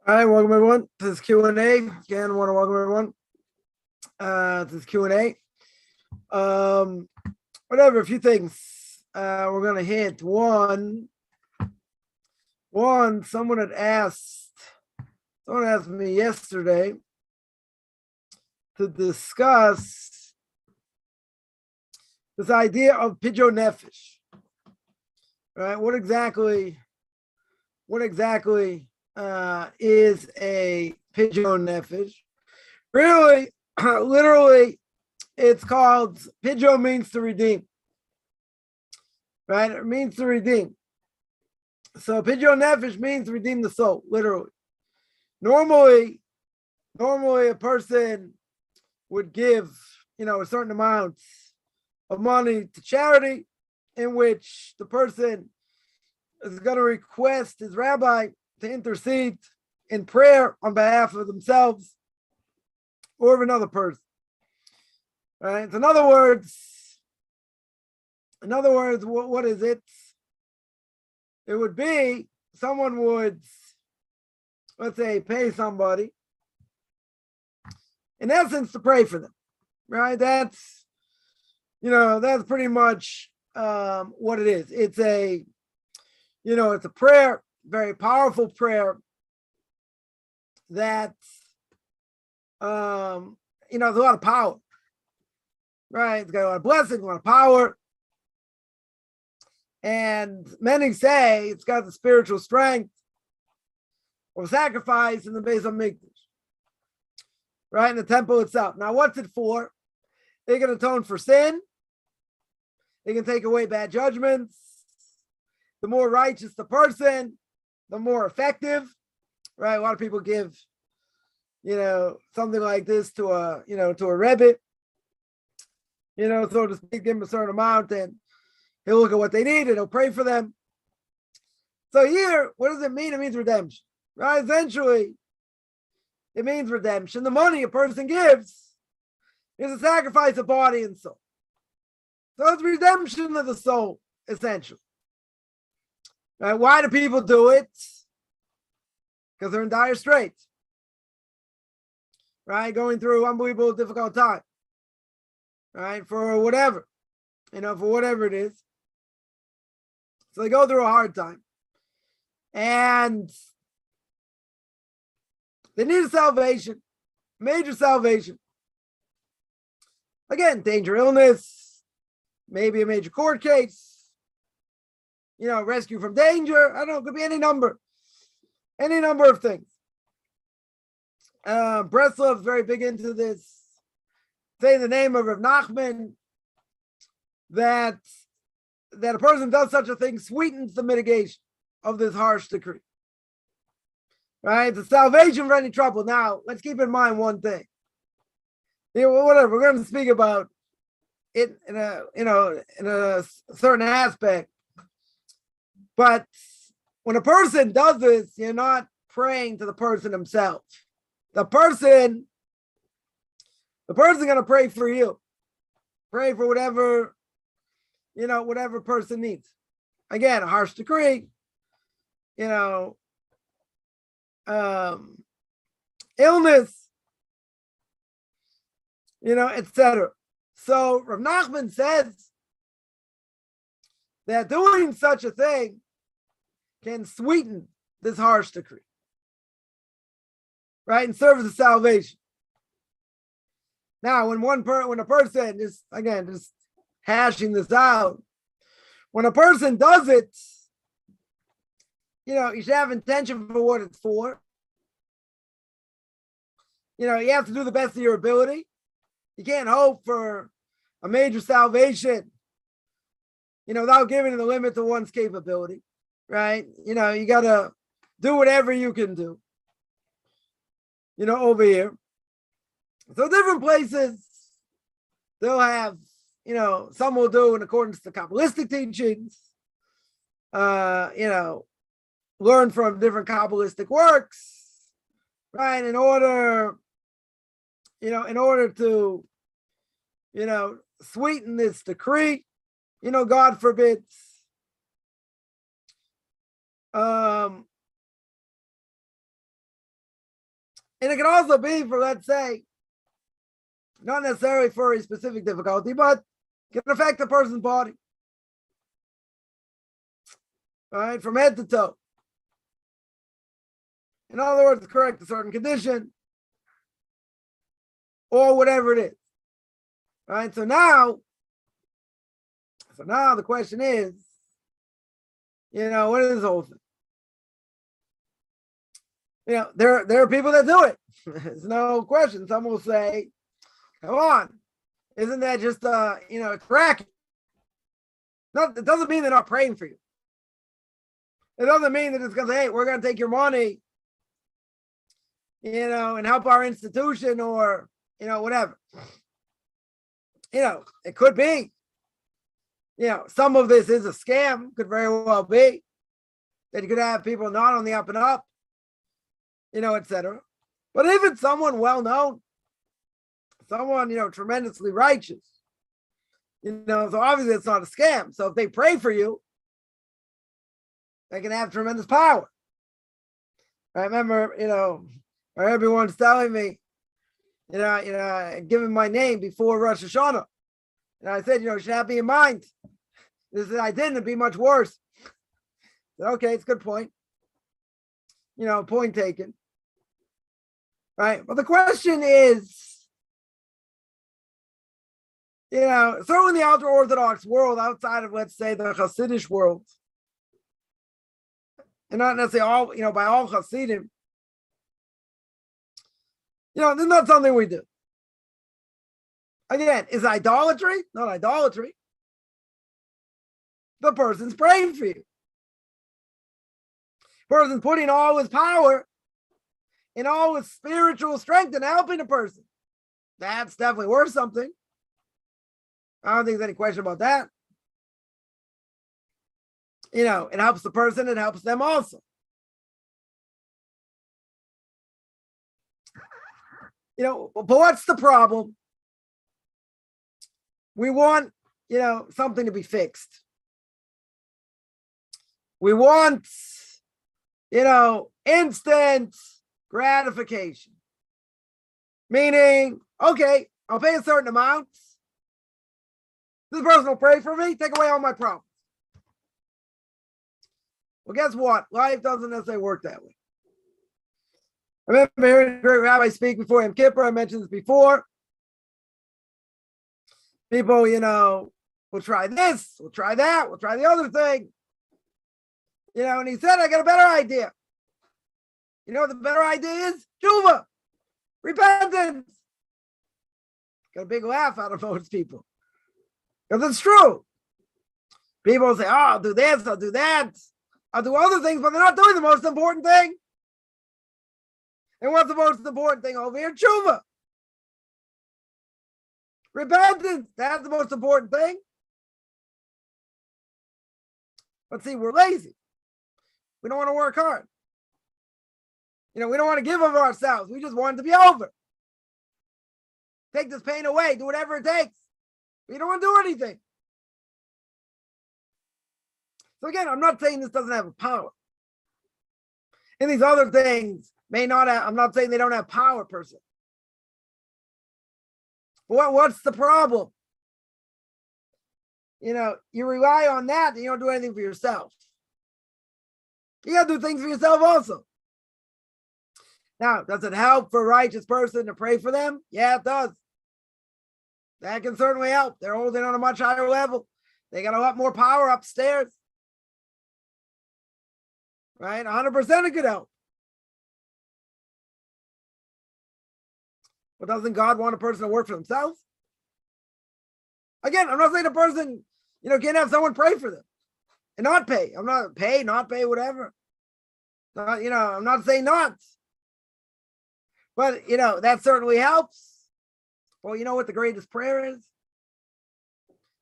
All right, welcome everyone to this Q&A. Again, I want to welcome everyone to this Q&A. Whatever, a few things. We're going to hit one. Someone asked me yesterday to discuss this idea of Pidyon Nefesh. Right? What exactly is a Pidyon Nefesh? Really, literally, it's called, Pidyon means to redeem. Right? It means to redeem. So Pidyon Nefesh means to redeem the soul, literally. Normally a person would give, a certain amount of money to charity, in which the person is going to request his rabbi to intercede in prayer on behalf of themselves or of another person. Right? So in other words, what is it? It would be someone would, let's say, pay somebody, in essence, to pray for them. Right? That's pretty much what it is. It's a prayer, very powerful prayer that there's a lot of power, right? It's got a lot of blessing, a lot of power, and many say it's got the spiritual strength of sacrifice in the base of Mikdash, right, in the temple itself. Now, what's it for? They can atone for sin. They can take away bad judgments. The more righteous the person, the more effective, right? A lot of people give, something like this to a Rebbe, so to speak, give him a certain amount, and he'll look at what they need and he'll pray for them. So here, what does it mean? It means redemption, right? Essentially, it means redemption. The money a person gives is a sacrifice of body and soul. So it's redemption of the soul, essentially. Right? Why do people do it? Because they're in dire straits, right? Going through unbelievable difficult time, right? For whatever it is. So they go through a hard time, and they need a salvation, major salvation. Again, danger, illness, maybe a major court case, rescue from danger. I don't know, it could be any number of things. Breslov is very big into this. Say the name of Rav Nachman, that a person does such a thing sweetens the mitigation of this harsh decree. Right? The salvation for any trouble. Now, let's keep in mind one thing. Whatever, we're going to speak about it in a certain aspect. But when a person does this, you're not praying to the person himself. The person going to pray for you. Pray for whatever person needs. Again, a harsh decree, illness, etc. So Rav Nachman says that doing such a thing can sweeten this harsh decree, right, and serve as a salvation. Now, when a person is, again, just hashing this out, when a person does it, you should have intention for what it's for. You have to do the best of your ability. You can't hope for a major salvation, without giving the limit to one's capability, right? You got to do whatever you can do, over here. So different places, they'll have, some will do in accordance to Kabbalistic teachings, learn from different Kabbalistic works, right? In order to, sweeten this decree, God forbids. And it can also be for, let's say, not necessarily for a specific difficulty, but can affect the person's body. All right, from head to toe. In other words, correct a certain condition or whatever it is. All right, so now the question is, what is this whole thing? There are people that do it. There's no question. Some will say, come on, isn't that just it's racket? No, it doesn't mean they're not praying for you. It doesn't mean that it's going to say, hey, we're going to take your money, and help our institution or, whatever. It could be, some of this is a scam, could very well be that you could have people not on the up and up, etc. But if it's someone well-known, someone, tremendously righteous, so obviously it's not a scam. So if they pray for you, they can have tremendous power. I remember, everyone's telling me, giving my name before Rosh Hashanah. And I said, you should have me in mind. They said, I didn't, it'd be much worse. I said, okay, it's a good point. Point taken. Right? But the question is, certainly in the ultra-Orthodox world, outside of, let's say, the Hasidic world, and not necessarily all, by all Hasidim, this is not something we do. Again, is idolatry? Not idolatry. The person's praying for you. Person's putting all his power and all his spiritual strength in helping a person. That's definitely worth something. I don't think there's any question about that. It helps the person, it helps them also. But what's the problem? We want, something to be fixed. We want, instant gratification. Meaning, okay, I'll pay a certain amount. This person will pray for me, take away all my problems. Well, guess what? Life doesn't necessarily work that way. I remember hearing a great rabbi speak before Yom Kippur. I mentioned this before. People, we'll try this, we'll try that, we'll try the other thing. And he said, I got a better idea. What the better idea is? Tshuva, repentance. Got a big laugh out of most people. Because it's true. People say, oh, I'll do this, I'll do that. I'll do other things, but they're not doing the most important thing. And what's the most important thing over here? Tshuva. Repentance. That's the most important thing. But see, we're lazy. We don't want to work hard. We don't want to give of ourselves. We just want it to be over. Take this pain away. Do whatever it takes. We don't want to do anything. So again, I'm not saying this doesn't have a power. And these other things may not have, I'm not saying they don't have power per se. But what's the problem? You rely on that and you don't do anything for yourself. You got to do things for yourself also. Now, does it help for a righteous person to pray for them? Yeah, it does. That can certainly help. They're holding on a much higher level. They got a lot more power upstairs. Right? 100% it could help. But doesn't God want a person to work for themselves? Again, I'm not saying a person, can't have someone pray for them and not pay. I'm not pay, whatever. I'm not saying not. But, that certainly helps. Well, you know what the greatest prayer is?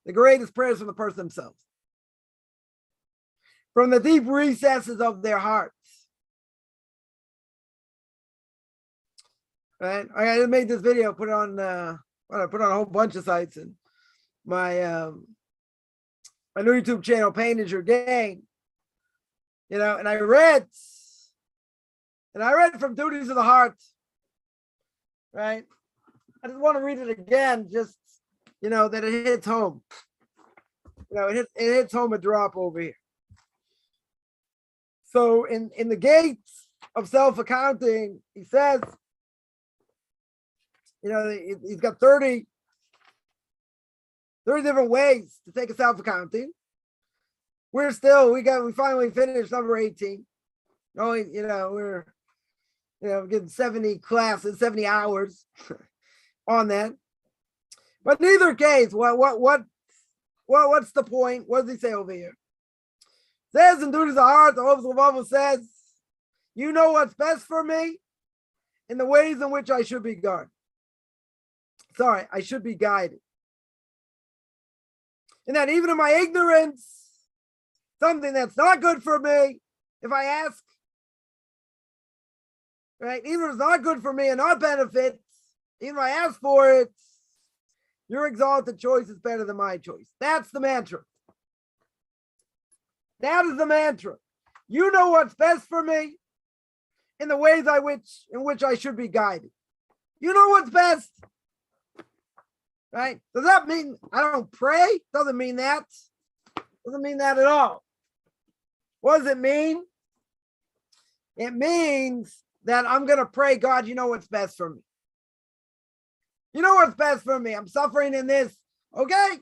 The greatest prayer is from the person themselves. From the deep recesses of their hearts. Right? I just made this video, put it on a whole bunch of sites, and my my new YouTube channel, Pain is Your Gain. And I read from Duties of the Heart right? I just want to read it again, just, that it hits home. It hits home a drop over here. So in the gates of self-accounting, he says, he's got 30 different ways to take a self-accounting. We finally finished number 18. We're getting 70 classes, 70 hours on that. But in either case, what's the point? What does he say over here? It says in Dudas Heart, the Hopes of Bible says, you know what's best for me in the ways in which I should be guarded. Sorry, I should be guided. And that even in my ignorance, something that's not good for me, if I ask, right, even if it's not good for me and not benefits, even if I ask for it, your exalted choice is better than my choice. That's the mantra. That is the mantra. You know what's best for me in the ways in which I should be guided. You know what's best. Right? Does that mean I don't pray? Doesn't mean that. Doesn't mean that at all. What does it mean? It means that I'm going to pray, God, you know what's best for me. You know what's best for me. I'm suffering in this. Okay?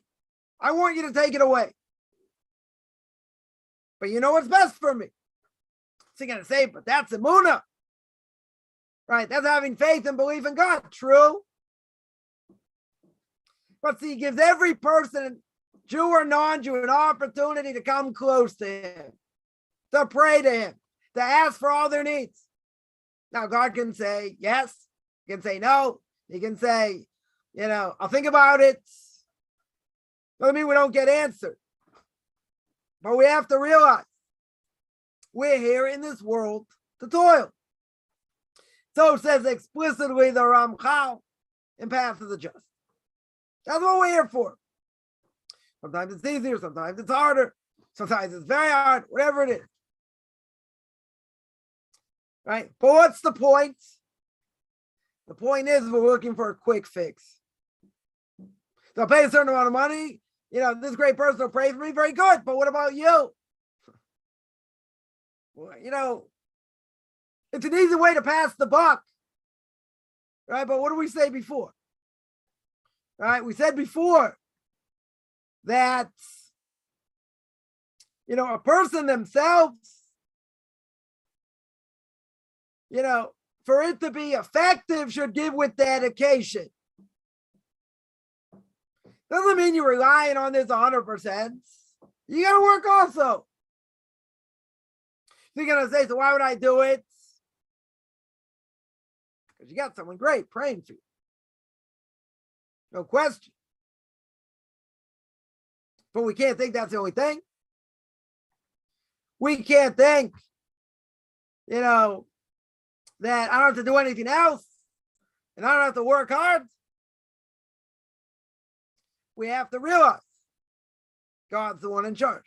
I want you to take it away. But you know what's best for me. So you're going to say, but that's emunah. Right? That's having faith and belief in God. True. But see, he gives every person, Jew or non-Jew, an opportunity to come close to him, to pray to him, to ask for all their needs. Now, God can say yes. He can say no. He can say, I'll think about it. Doesn't mean we don't get answered. But we have to realize we're here in this world to toil. So it says explicitly the Ramchal in Path of the Just. That's what we're here for. Sometimes it's easier, sometimes it's harder, sometimes it's very hard, whatever it is. Right? But what's the point? The point is we're looking for a quick fix. So I'll pay a certain amount of money. This great person will pray for me, very good. But what about you? Well, it's an easy way to pass the buck. Right? But what did we say before? Right? We said before that, a person themselves, for it to be effective, should give with dedication. Doesn't mean you're relying on this 100%. You got to work also. So you're going to say, so why would I do it? Because you got someone great praying for you. No question. But we can't think that's the only thing. We can't think, that I don't have to do anything else and I don't have to work hard. We have to realize God's the one in charge.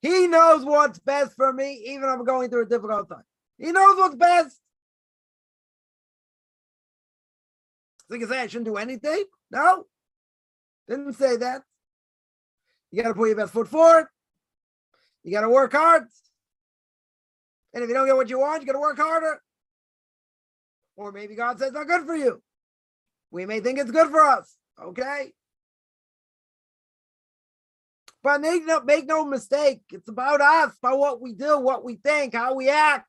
He knows what's best for me, even if I'm going through a difficult time. He knows what's best. So you can say I shouldn't do anything? No, didn't say that. You got to put your best foot forward. You got to work hard. And if you don't get what you want, you got to work harder. Or maybe God says it's not good for you. We may think it's good for us. Okay. But make no mistake. It's about us, about what we do, what we think, how we act.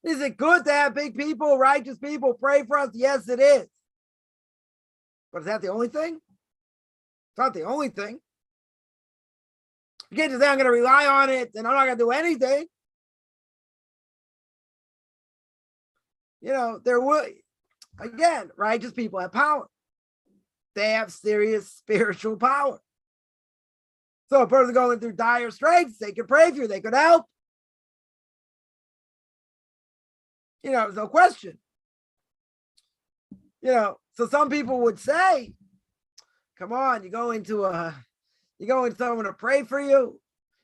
Is it good to have big people, righteous people pray for us? Yes, it is. But is that the only thing? It's not the only thing. You can't just say I'm going to rely on it and I'm not going to do anything. There will, again, righteous people have power. They have serious spiritual power. So a person going through dire straits, they could pray for you, they could help. There's no question. So some people would say, come on, you're going to someone to pray for you.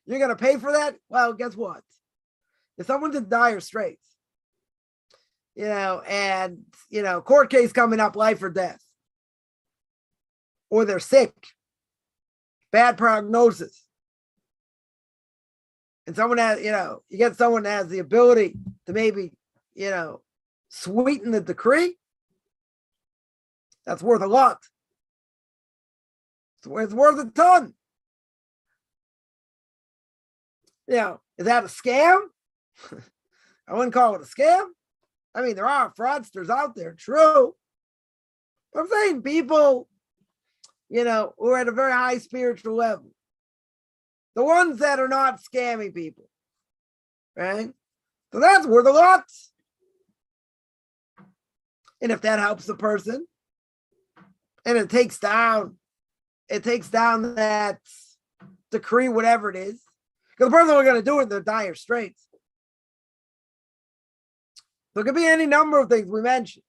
You're going to pay for that? Well, guess what? If someone's in dire straits, and, court case coming up, life or death, or they're sick, bad prognosis. And someone has, you get someone that has the ability to maybe, sweeten the decree. That's worth a lot. It's worth a ton. Is that a scam? I wouldn't call it a scam. I mean, there are fraudsters out there, true. But I'm saying people, who are at a very high spiritual level. The ones that are not scamming people, right? So that's worth a lot. And if that helps the person, and it takes down that decree, whatever it is, because the person we're going to do it in the dire straits. So it could be any number of things we mentioned.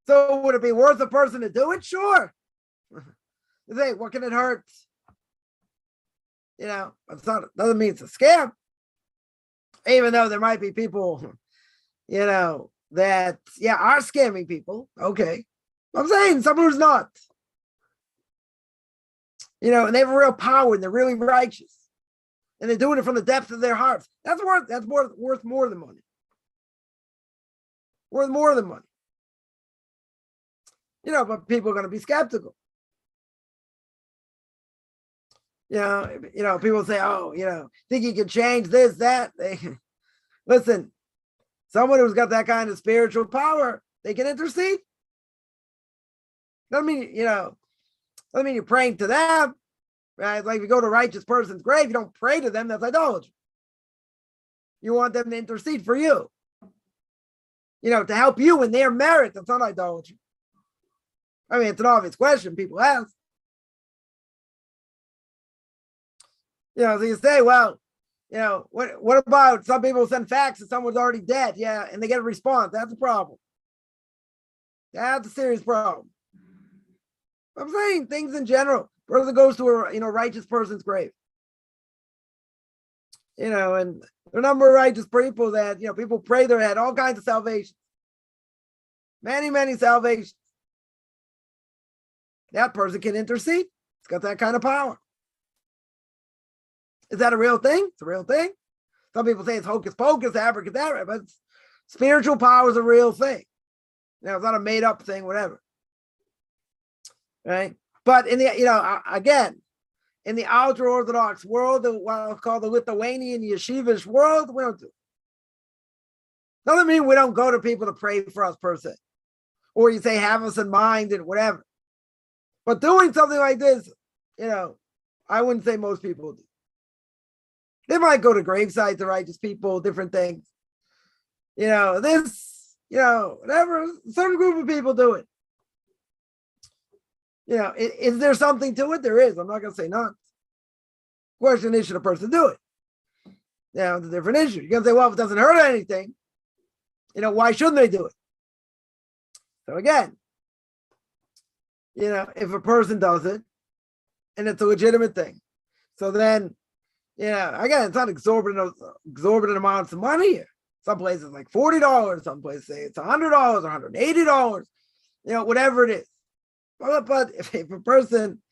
So would it be worth a person to do it? Sure. Say, what can it hurt? Doesn't mean it's a scam. Even though there might be people, that, are scamming people. Okay. I'm saying someone who's not. And they have a real power and they're really righteous. And they're doing it from the depth of their hearts. That's worth more than money. Worth more than money. But people are going to be skeptical. People say, think you can change this, that. Listen, someone who's got that kind of spiritual power, they can intercede. Doesn't mean you're praying to them. Right? Like if you go to a righteous person's grave, you don't pray to them, that's idolatry. You want them to intercede for you. To help you in their merit, that's not idolatry. I mean, it's an obvious question people ask. So you say, well, what about some people send fax and someone's already dead? Yeah, and they get a response. That's a problem. That's a serious problem. I'm saying things in general. Person goes to a righteous person's grave. And there are a number of righteous people that, people pray their head, all kinds of salvations. Many, many salvations. That person can intercede. It's got that kind of power. Is that a real thing? It's a real thing. Some people say it's hocus pocus, abracadabra, but spiritual power is a real thing. It's not a made up thing, whatever. Right? But in the, again, in the ultra Orthodox world, what I'll call the Lithuanian yeshivish world, we don't do it. Doesn't mean we don't go to people to pray for us per se. Or you say, have us in mind and whatever. But doing something like this, I wouldn't say most people do. They might go to gravesites of righteous people, different things. Whatever. A certain group of people do it. Is there something to it? There is. I'm not going to say not. Question is, should a person do it? It's a different issue. You're going to say, well, if it doesn't hurt anything, why shouldn't they do it? So again, if a person does it and it's a legitimate thing, so then, again, it's not exorbitant amounts of money here. Some places like $40, some places say it's $100 or $180, whatever it is. But if a person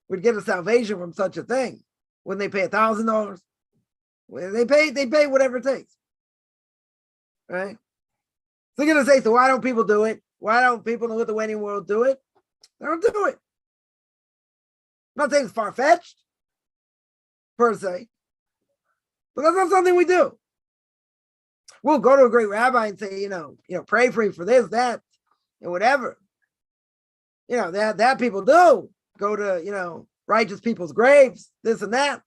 would get a salvation from such a thing, wouldn't they pay $1,000? They pay whatever it takes. Right? So you're going to say, so why don't people do it? Why don't people in the Lithuanian world do it? They don't do it. I'm not saying it's far-fetched, per se, but that's not something we do. We'll go to a great rabbi and say, pray for me for this, that, and whatever. That people do. Go to, righteous people's graves, this and that.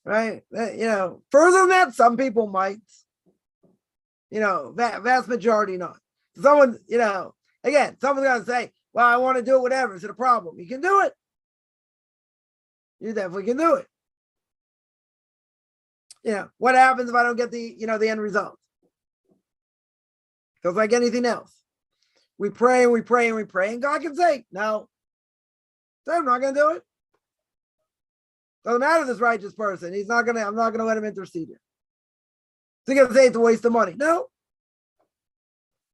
Right? Further than that, some people might. Vast majority not. Someone, again, someone's going to say, well, I want to do it, whatever. Is it a problem? You can do it. You definitely can do it. What happens if I don't get the end result? Because like anything else, we pray and we pray and we pray, and God can say, no, I'm not going to do it. Doesn't matter this righteous person. I'm not going to let him intercede here. So you're going to say it's a waste of money? No.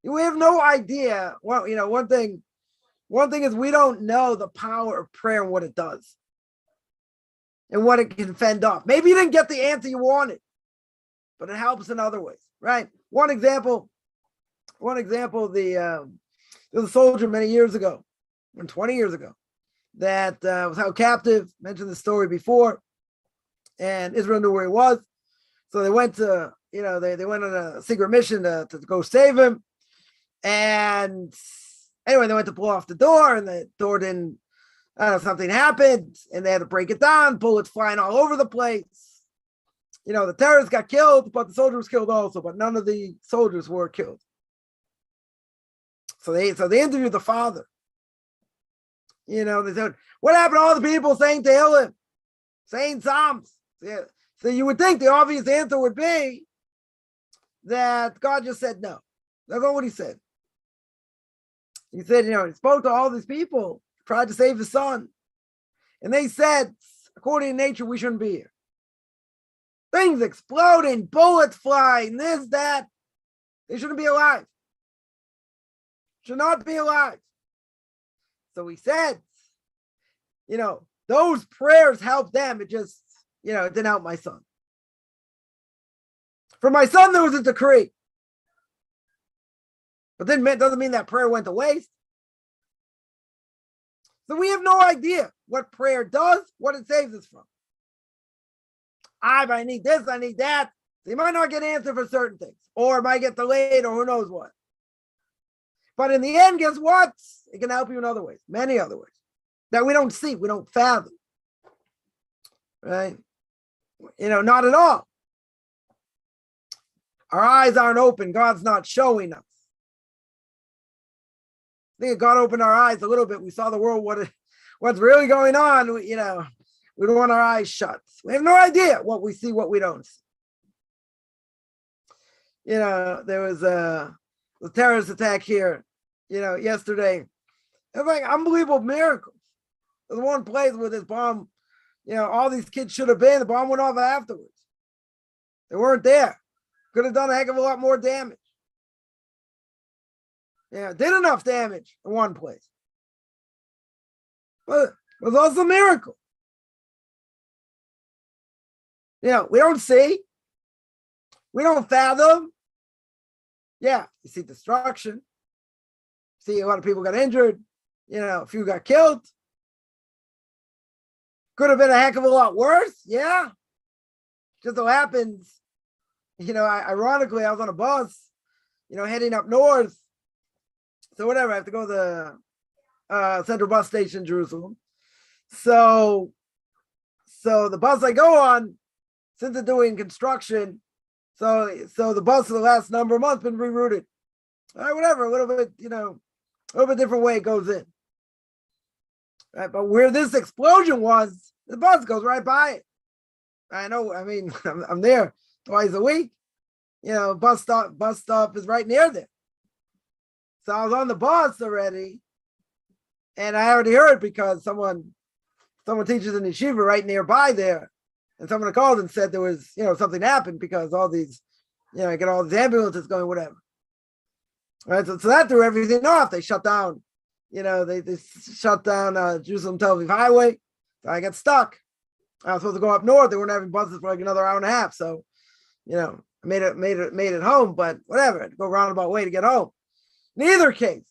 We have no idea. Well, one thing is we don't know the power of prayer and what it does and what it can fend off. Maybe you didn't get the answer you wanted, but it helps in other ways, right? One example, there was a soldier many years ago, 20 years ago, that was held captive. Mentioned the story before, and Israel knew where he was. So they went to, they went on a secret mission to go save him. And anyway, they went to pull off the door, and the door didn't, something happened, and they had to break it down, bullets flying all over the place. The terrorists got killed, but the soldier was killed also, but none of the soldiers were killed. So they interviewed the father. They said, what happened to all the people saying Tehillim, saying Psalms? Yeah. So you would think the obvious answer would be that God just said no. That's not what he said. He said, he spoke to all these people, tried to save his son. And they said, according to nature, we shouldn't be here. Things exploding, bullets flying, this, that. They shouldn't be alive. Should not be alive. So he said, those prayers helped them. It just, it didn't help my son. For my son, there was a decree. But then it doesn't mean that prayer went to waste. So we have no idea what prayer does, what it saves us from. I need this, I need that. So you might not get an answer for certain things, or it might get delayed, or who knows what. But in the end, guess what? It can help you in other ways, many other ways, that we don't see, we don't fathom. Right? Not at all. Our eyes aren't open. God's not showing us. I think God opened our eyes a little bit. We saw the world, what's really going on. We don't want our eyes shut. We have no idea what we see, what we don't see. There was a terrorist attack here, yesterday. It was like unbelievable miracles. There's one place where this bomb, all these kids should have been. The bomb went off afterwards. They weren't there. Could have done a heck of a lot more damage. Did enough damage in one place. But it was also a miracle. We don't see. We don't fathom. You see destruction. See a lot of people got injured. A few got killed. Could have been a heck of a lot worse. Yeah. Just so happens, ironically, I was on a bus, heading up north. So whatever, I have to go to the central bus station in Jerusalem. So the bus I go on, since they're doing construction, so the bus for the last number of months been rerouted. All right, whatever, a little bit different way it goes in. Right, but where this explosion was, the bus goes right by it. I know, I'm there twice a week. Bus stop is right near there. So I was on the bus already, and I already heard because someone teaches in yeshiva right nearby there, and someone called and said there was, something happened because all these, I get all these ambulances going, whatever. All right, so that threw everything off. They shut down, they shut down Jerusalem Tel Aviv highway. So I got stuck. I was supposed to go up north. They weren't having buses for like another hour and a half. So, I made it home, but whatever. I had to go roundabout way to get home. In either case,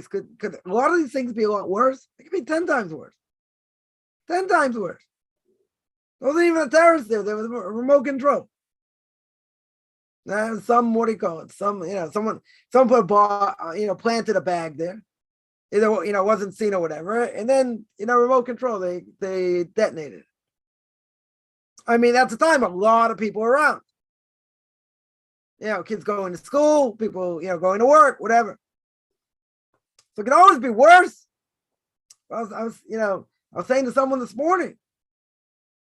could a lot of these things be a lot worse? It could be 10 times worse. 10 times worse. There wasn't even a terrorist there. There was a remote control. Some, what do you call it? Someone put planted a bag there. Either, wasn't seen or whatever. And then, remote control, they detonated it. That's a time a lot of people around. Kids going to school, people, going to work, whatever. So it can always be worse. I was saying to someone this morning,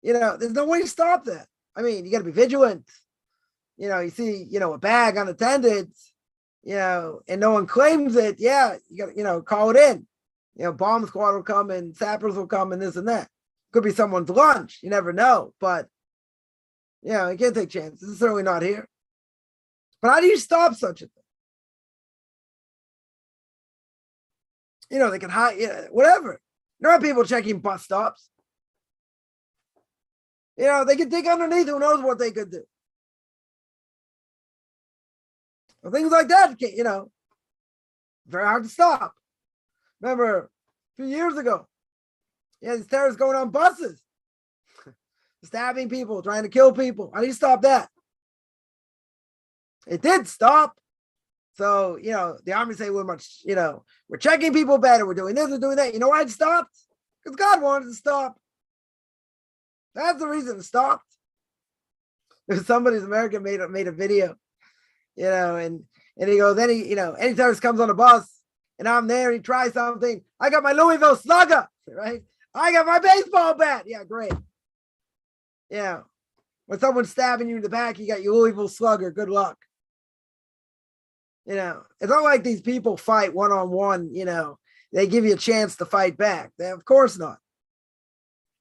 there's no way to stop that. You got to be vigilant. You see, a bag unattended, and no one claims it. Yeah, you got to, call it in. Bomb squad will come and sappers will come and this and that. Could be someone's lunch. You never know. But You can't take chances. It's certainly not here. But how do you stop such a thing? They can hide, whatever. There are people checking bus stops. They could dig underneath. Who knows what they could do? Well, things like that, very hard to stop. Remember, a few years ago, these terrorists going on buses, stabbing people, trying to kill people. How do you stop that? It did stop. So, the army say we're checking people better. We're doing this, we're doing that. You know why it stopped? Because God wanted to stop. That's the reason it stopped. Somebody's American made a video, and he goes, any terrorist comes on a bus and I'm there, he tries something. I got my Louisville Slugger, right? I got my baseball bat. Yeah, great. Yeah. When someone's stabbing you in the back, you got your Louisville Slugger. Good luck. It's not like these people fight one-on-one, they give you a chance to fight back. Of course not.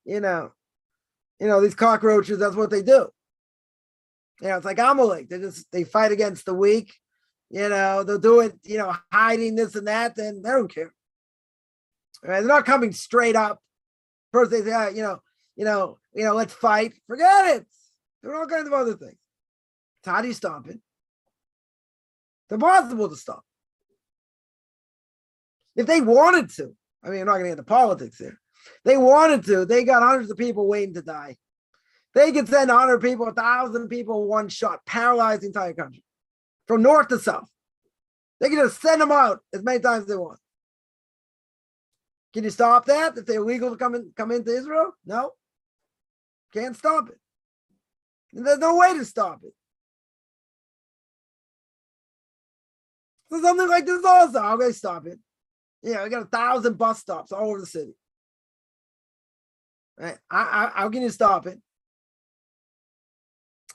These cockroaches, that's what they do. It's like Amalek. They fight against the weak. They'll do it, hiding this and that, then they don't care. Right? They're not coming straight up. First they say, let's fight. Forget it. Doing all kinds of other things. So how do you stop it? It's impossible to stop. If they wanted to, I'm not going to get into politics here. They wanted to, they got hundreds of people waiting to die. They could send 100 people, 1,000 people in one shot, paralyze the entire country from north to south. They can just send them out as many times as they want. Can you stop that if they're illegal to come into Israel? No. Can't stop it. And there's no way to stop it. So something like this also, how can I stop it? We got 1,000 bus stops all over the city. Right? How can you stop it?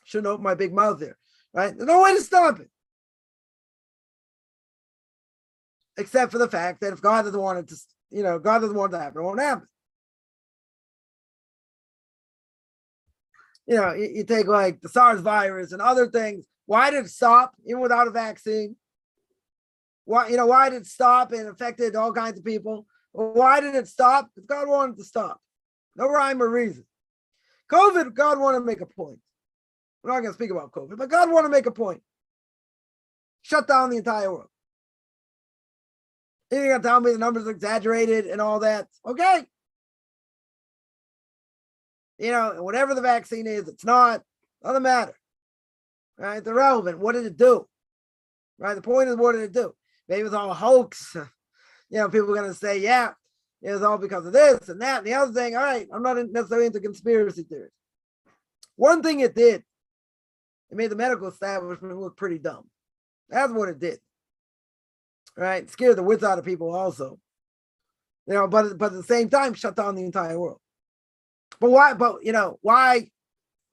Shouldn't open my big mouth here. Right? There's no way to stop it. Except for the fact that if God doesn't want it to, God doesn't want it to happen, it won't happen. You take like the SARS virus and other things. Why did it stop even without a vaccine? Why did it stop and affected all kinds of people? Why did it stop? Because God wanted to stop. No rhyme or reason. COVID, God wanted to make a point. We're not going to speak about COVID, but God wanted to make a point. Shut down the entire world. You're going to tell me the numbers are exaggerated and all that. Okay. Whatever the vaccine is, it's not. Doesn't matter. Right? It's irrelevant. What did it do? Right? The point is, what did it do? Maybe it was all a hoax. People are going to say, yeah, it was all because of this and that and the other thing. All right, I'm not necessarily into conspiracy theories. One thing it did, it made the medical establishment look pretty dumb. That's what it did. Right? It scared the wits out of people also. But at the same time, shut down the entire world. But why? But why?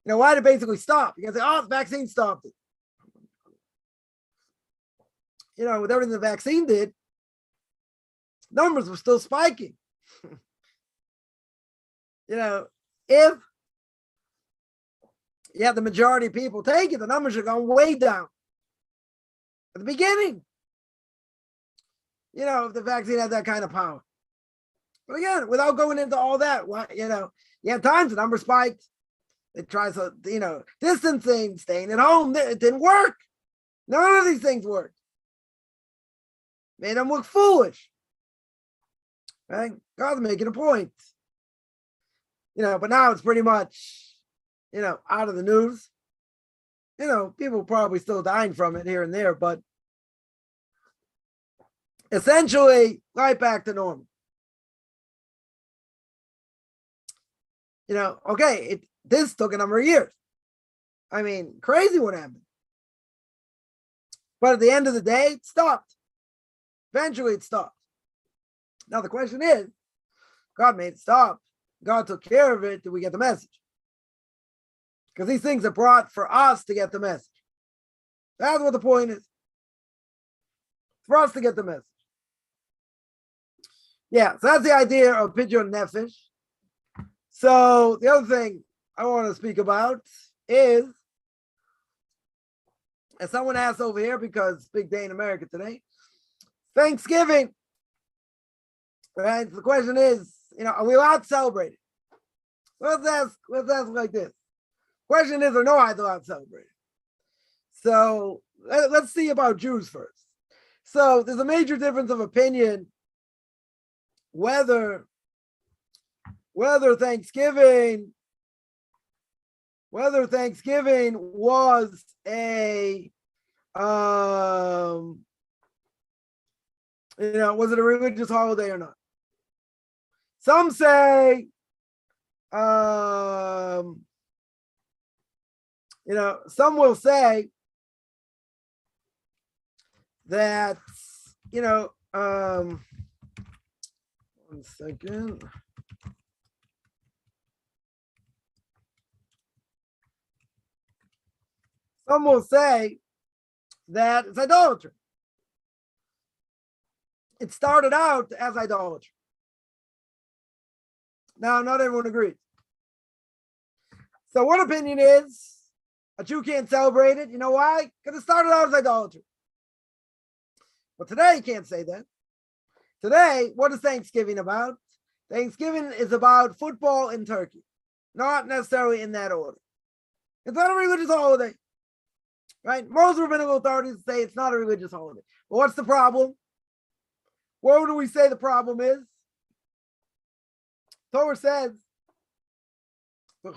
Why did it basically stop? You can say, oh, the vaccine stopped it. With everything the vaccine did, numbers were still spiking. If the majority of people take it, the numbers are going way down. At the beginning, if the vaccine had that kind of power. But again, without going into all that, times the number spiked. They tried distancing, staying at home. It didn't work. None of these things worked. Made them look foolish. Right? God's making a point. But now it's pretty much, out of the news. People probably still dying from it here and there, but essentially right back to normal. This took a number of years. Crazy what happened. But at the end of the day, it stopped. Eventually it stopped. Now the question is, God made it stop. God took care of it. Did we get the message? Because these things are brought for us to get the message. That's what the point is. For us to get the message. Yeah, so that's the idea of Pidyon Nefesh. So the other thing I want to speak about is, as someone asked over here, because it's a big day in America today, Thanksgiving. Right? So the question is, are we allowed to celebrate it? Let's ask like this. Question is, are no allowed to celebrate it? So let's see about Jews first. So there's a major difference of opinion whether Thanksgiving was a was it a religious holiday or not? Some say some will say that, one second. Some will say that it's idolatry. It started out as idolatry. Now, not everyone agrees. So one opinion is a Jew can't celebrate it. You know why? Because it started out as idolatry. But today you can't say that. Today, what is Thanksgiving about? Thanksgiving is about football in Turkey. Not necessarily in that order. It's not a religious holiday. Right? Most rabbinical authorities say it's not a religious holiday. But what's the problem? What do we say the problem is? Torah says, I'm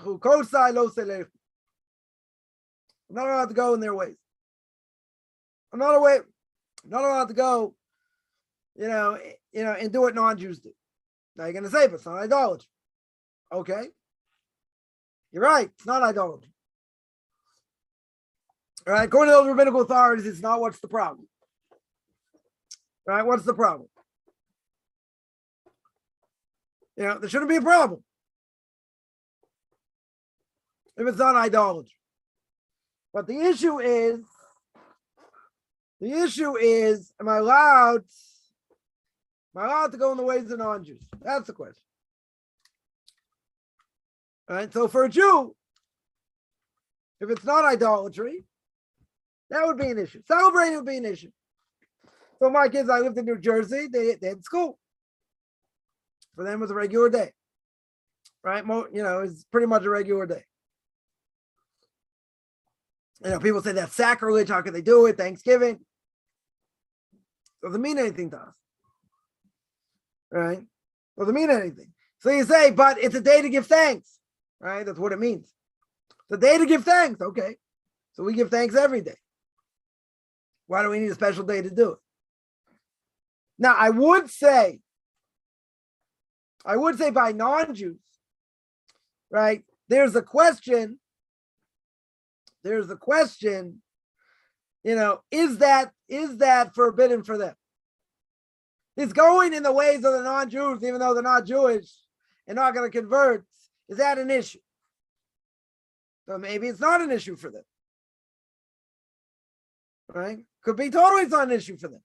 not allowed to go in their ways. I'm not allowed to go, and do what non-Jews do. Now you're going to say, but it's not idolatry. Okay. You're right. It's not idolatry. All right. According to those rabbinical authorities, it's not. What's the problem? All right. What's the problem? There shouldn't be a problem if it's not idolatry. But the issue is, am I allowed to go in the ways of non-Jews? That's the question. All right. So for a Jew, if it's not idolatry, that would be an issue. Celebrating would be an issue. So my kids, I lived in New Jersey, they had school. For them, it was a regular day. Right? It's pretty much a regular day. People say that's sacrilege. How can they do it? Thanksgiving. Doesn't mean anything to us. Right? Doesn't mean anything. So you say, but it's a day to give thanks. Right? That's what it means. It's a day to give thanks. Okay. So we give thanks every day. Why do we need a special day to do it? Now, I would say by non-Jews, right? There's a question, is that forbidden for them? Is going in the ways of the non-Jews, even though they're not Jewish and not going to convert, is that an issue? So maybe it's not an issue for them. Right? Could be totally it's not an issue for them.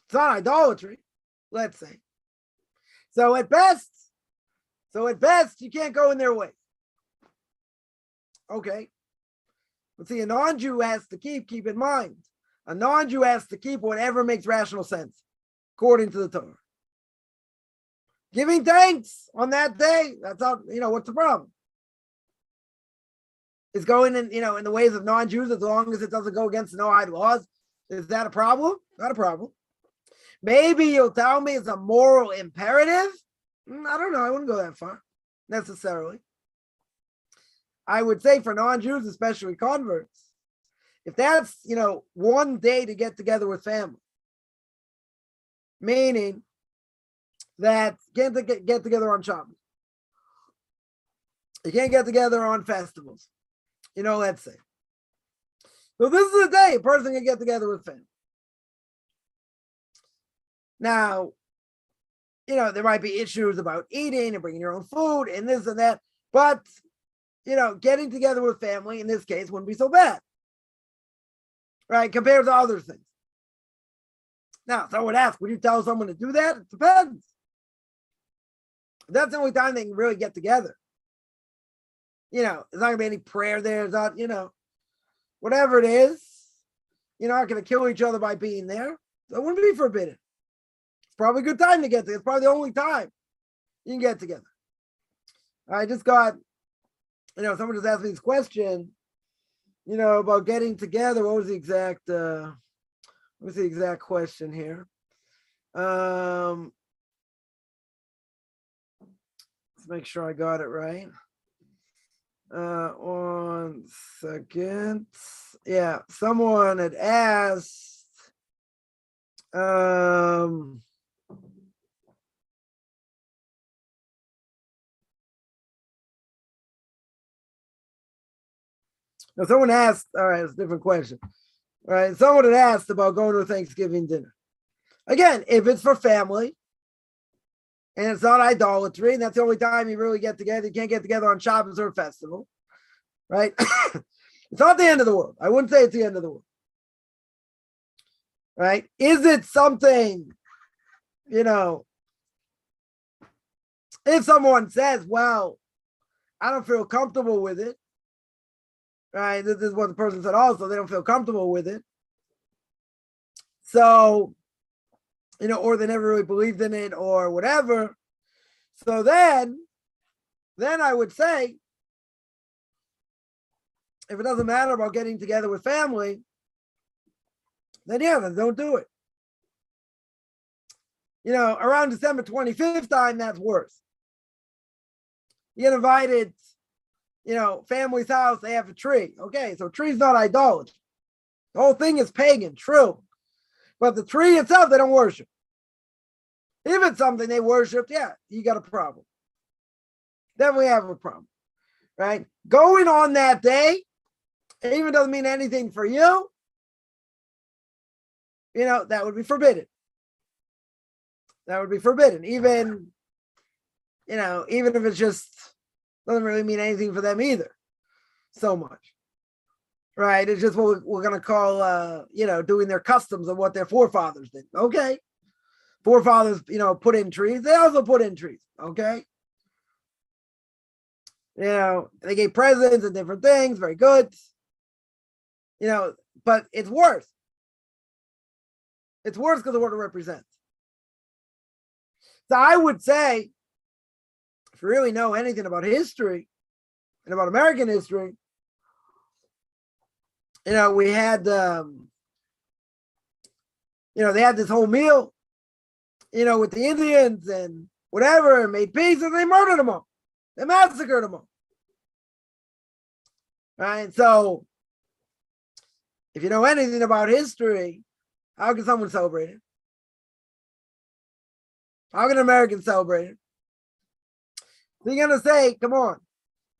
It's not idolatry, let's say. So at best, you can't go in their way. Okay. But see, a non-Jew has to keep in mind. A non-Jew has to keep whatever makes rational sense, according to the Torah. Giving thanks on that day, that's how, what's the problem? It's going in, in the ways of non-Jews as long as it doesn't go against the Noahide laws. Is that a problem? Not a problem. Maybe you'll tell me it's a moral imperative. I don't know. I wouldn't go that far necessarily. I would say for non-Jews, especially converts, if that's, one day to get together with family, meaning that you can't get together on Shabbos. You can't get together on festivals, let's say. So this is a day a person can get together with family. Now, there might be issues about eating and bringing your own food and this and that, but, getting together with family in this case wouldn't be so bad, right? Compared to other things. Now, someone would ask, would you tell someone to do that? It depends. That's the only time they can really get together. there's not going to be any prayer there. It's not, whatever it is, you're not going to kill each other by being there. So it wouldn't be forbidden. It's probably a good time to get together. It's probably the only time you can get together. I just got, someone just asked me this question, about getting together. What was the exact question here? Let's make sure I got it right. 1 second. Yeah, someone had asked, someone asked, all right, it's a different question. All right, someone had asked about going to a Thanksgiving dinner. Again, if it's for family and it's not idolatry, and that's the only time you really get together, you can't get together on Shabbos or a festival, right? It's not the end of the world. I wouldn't say it's the end of the world, right? Is it something, if someone says, well, I don't feel comfortable with it, right? This is what the person said also, they don't feel comfortable with it. So, or they never really believed in it or whatever. So then I would say, if it doesn't matter about getting together with family, then don't do it. Around December 25th time, that's worse. You get invited, family's house, they have a tree. Okay, so tree's not idolatry. The whole thing is pagan, true. But the tree itself, they don't worship. If it's something they worship, you got a problem. Definitely have a problem, right? Going on that day, it even doesn't mean anything for you. That would be forbidden. That would be forbidden. Even if it's just doesn't really mean anything for them either. So much. Right? It's just what we're going to call, doing their customs of what their forefathers did. Okay. Forefathers, put in trees. They also put in trees. Okay. They gave presents and different things. Very good. But it's worse. It's worse because of what it represents. So I would say, if you really know anything about history and about American history, we had, they had this whole meal, with the Indians and whatever, and made peace, and they murdered them all. They massacred them all. Right? So, if you know anything about history, how can someone celebrate it? How can Americans celebrate it? So you're going to say, come on,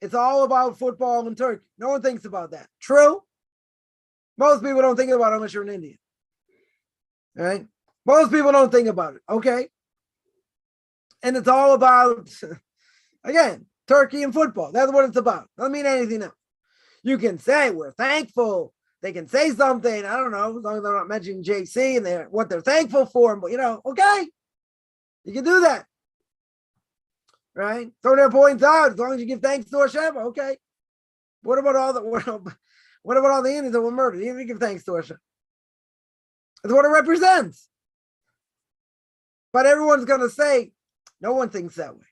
it's all about football and turkey. No one thinks about that. True. Most people don't think about it unless you're an Indian. All right? Most people don't think about it. Okay. And it's all about, again, turkey and football. That's what it's about. Doesn't mean anything else. You can say we're thankful. They can say something. I don't know, as long as they're not mentioning JC and what they're thankful for. But, okay. You can do that. Right? So their points out, as long as you give thanks to Hashem, okay. What about all the Indians that were murdered? You give thanks to Hashem. That's what it represents. But everyone's going to say, no one thinks that way.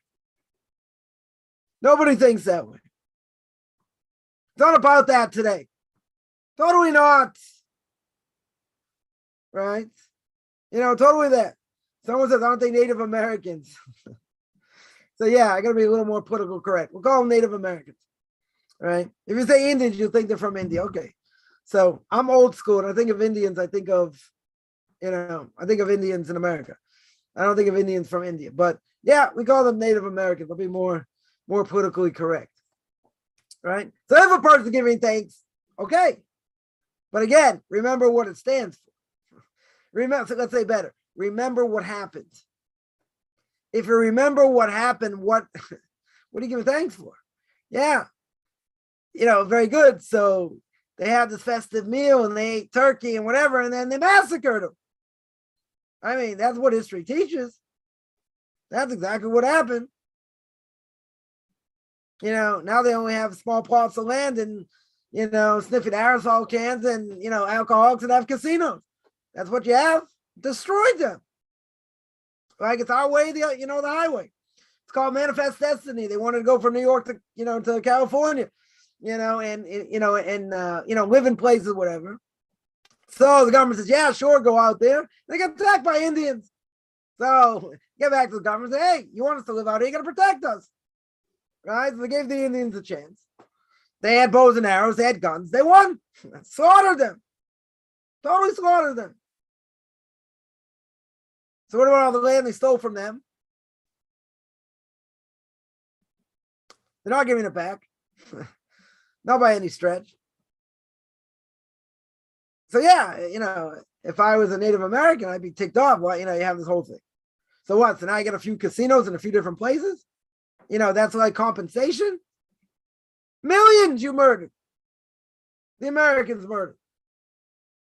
Nobody thinks that way. It's not about that today. Totally not. Right? Totally that. Someone says, I don't think Native Americans. So I got to be a little more political correct. We'll call them Native Americans. Right? If you say Indians, you'll think they're from India. Okay. So I'm old school, and I think of Indians, I think of Indians in America. I don't think of Indians from India. But we call them Native Americans. They'll be more politically correct. Right? So if a person giving thanks, okay. But again, remember what it stands for. Remember, let's say better. Remember what happened. If you remember what happened, what are you giving thanks for? Very good. So they had this festive meal and they ate turkey and whatever, and then they massacred them. I mean, that's what history teaches. That's exactly what happened. Now they only have small plots of land and, sniffing aerosol cans and, alcoholics that have casinos. That's what you have. Destroyed them. Like it's our way, the highway. It's called Manifest Destiny. They wanted to go from New York to, to California, live in places, whatever. So the government says, yeah, sure, go out there. They get attacked by Indians. So get back to the government and say, hey, you want us to live out here, you got to protect us. Right? So they gave the Indians a chance. They had bows and arrows, they had guns, they won. Slaughtered them. Totally slaughtered them. So what about all the land they stole from them? They're not giving it back. Not by any stretch. So yeah, if I was a Native American, I'd be ticked off. Well, you have this whole thing. So what? So now I get a few casinos in a few different places? That's like compensation? Millions you murdered. The Americans murdered.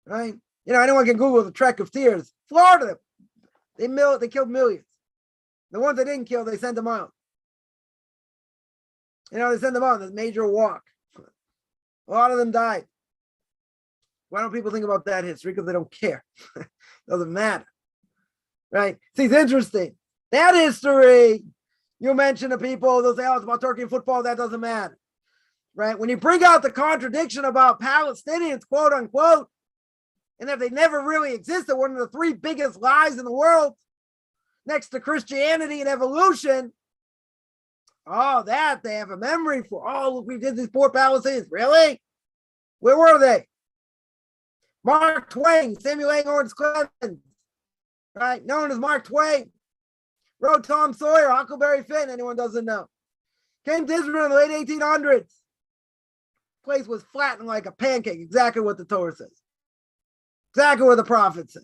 Right? Anyone can Google the Trek of Tears. Florida. They killed millions. The ones they didn't kill, they sent them out. They sent them out on this major walk. A lot of them died. Why don't people think about that history? Because they don't care. Doesn't matter. Right? See, it's interesting. That history, you mention to people, they'll say, oh, it's about Turkey and football. That doesn't matter. Right? When you bring out the contradiction about Palestinians, quote unquote, and that they never really existed, one of the three biggest lies in the world, next to Christianity and evolution, that they have a memory for. Oh, look, we did these poor Palestinians. Really? Where were they? Mark Twain, Samuel Langhorne Clemens, right? Known as Mark Twain, wrote Tom Sawyer, Huckleberry Finn, anyone doesn't know. Came to Israel in the late 1800s. Place was flattened like a pancake, exactly what the Torah says. Exactly what the prophets say.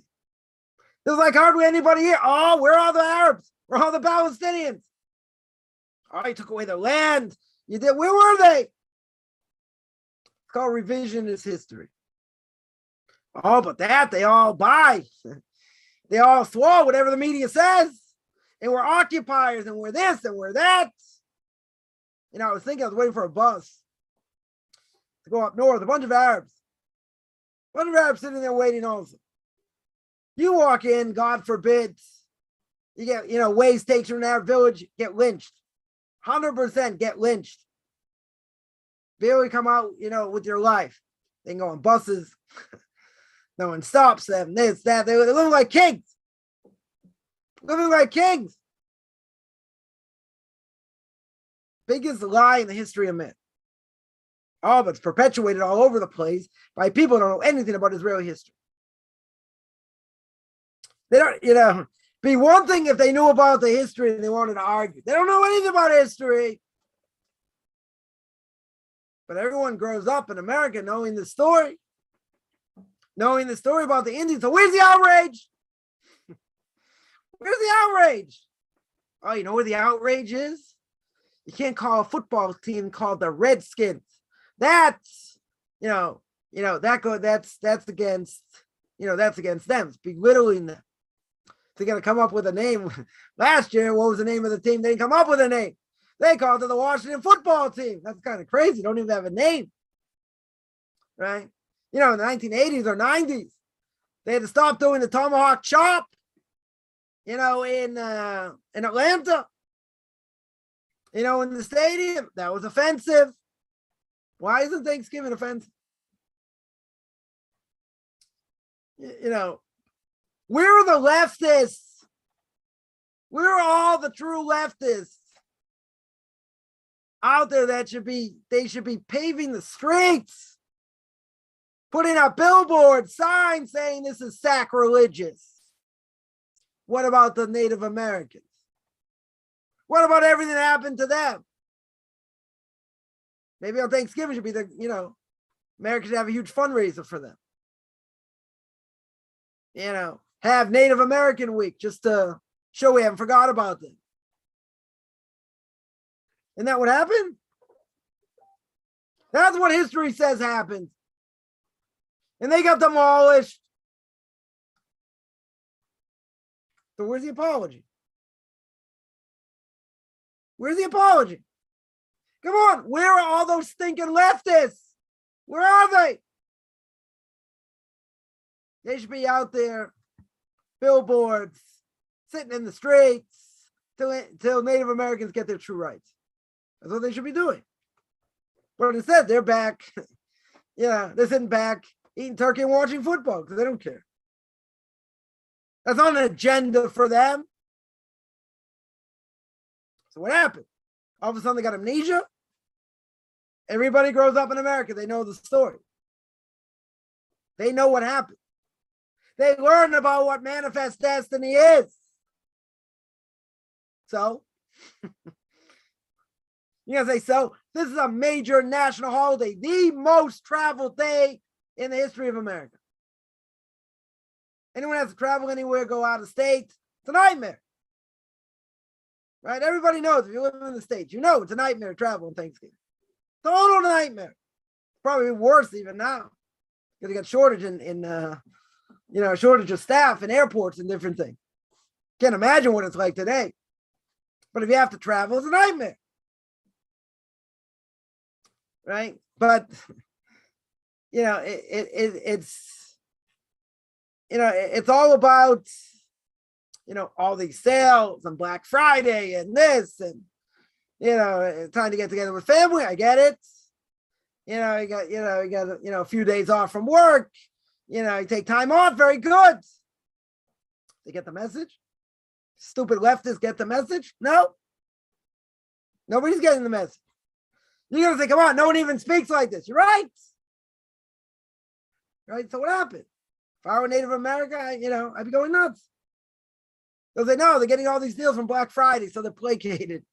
There's like hardly anybody here. Oh, where are all the Arabs? Where are all the Palestinians? Oh, you took away their land. You did. Where were they? It's called revisionist history. Oh, but that they all buy. They all swallow whatever the media says. And we're occupiers and we're this and we're that. I was waiting for a bus to go up north. A bunch of Arabs sitting there waiting also. You walk in, God forbid, you get, Waze takes you in our village, get lynched. 100% get lynched. Barely come out, with your life. They can go on buses. No one stops them. This, that. They're living like kings. Living like kings. Biggest lie in the history of man. Oh, but it's perpetuated all over the place by people who don't know anything about Israeli history. They don't, be one thing if they knew about the history and they wanted to argue. They don't know anything about history. But everyone grows up in America knowing the story. Knowing the story about the Indians. So where's the outrage? Where's the outrage? Oh, you know where the outrage is? You can't call a football team called the Redskins. That's, that's against, that's against them. It's belittling them. They're going to come up with a name. Last year, what was the name of the team? They didn't come up with a name. They called it the Washington football team. That's kind of crazy. Don't even have a name. Right? In the 1980s or 90s, they had to stop doing the tomahawk chop, in Atlanta, in the stadium. That was offensive. Why isn't Thanksgiving offensive? Where are the leftists? Where are all the true leftists out there they should be paving the streets, putting up billboard signs saying this is sacrilegious? What about the Native Americans? What about everything that happened to them? Maybe on Thanksgiving should be Americans should have a huge fundraiser for them. Have Native American Week just to show we haven't forgot about them. Isn't that what happened? That's what history says happened. And they got demolished. So where's the apology? Where's the apology? Come on, where are all those stinking leftists? Where are they? They should be out there, billboards, sitting in the streets till Native Americans get their true rights. That's what they should be doing. But instead, they're back, they're sitting back, eating turkey and watching football because they don't care. That's not an agenda for them. So what happened? All of a sudden, they got amnesia. Everybody grows up in America. They know the story. They know what happened. They learn about what manifest destiny is. So, you're going to say, so this is a major national holiday, the most traveled day in the history of America. Anyone has to travel anywhere, go out of state, it's a nightmare. Right? Everybody knows if you live in the States, you know it's a nightmare to travel on Thanksgiving. Total nightmare. Probably worse even now. Because you got shortage shortage of staff in airports and different things. Can't imagine what it's like today. But if you have to travel, it's a nightmare. Right? But it's all about all these sales and Black Friday and this and time to get together with family. I get it. You got a few days off from work. You take time off. Very good. They get the message. Stupid leftists get the message. No, nobody's getting the message. You're gonna say, come on, no one even speaks like this. You're right. Right. So what happened? If I were Native American, I'd be going nuts. Because they know they're getting all these deals from Black Friday, so they're placated.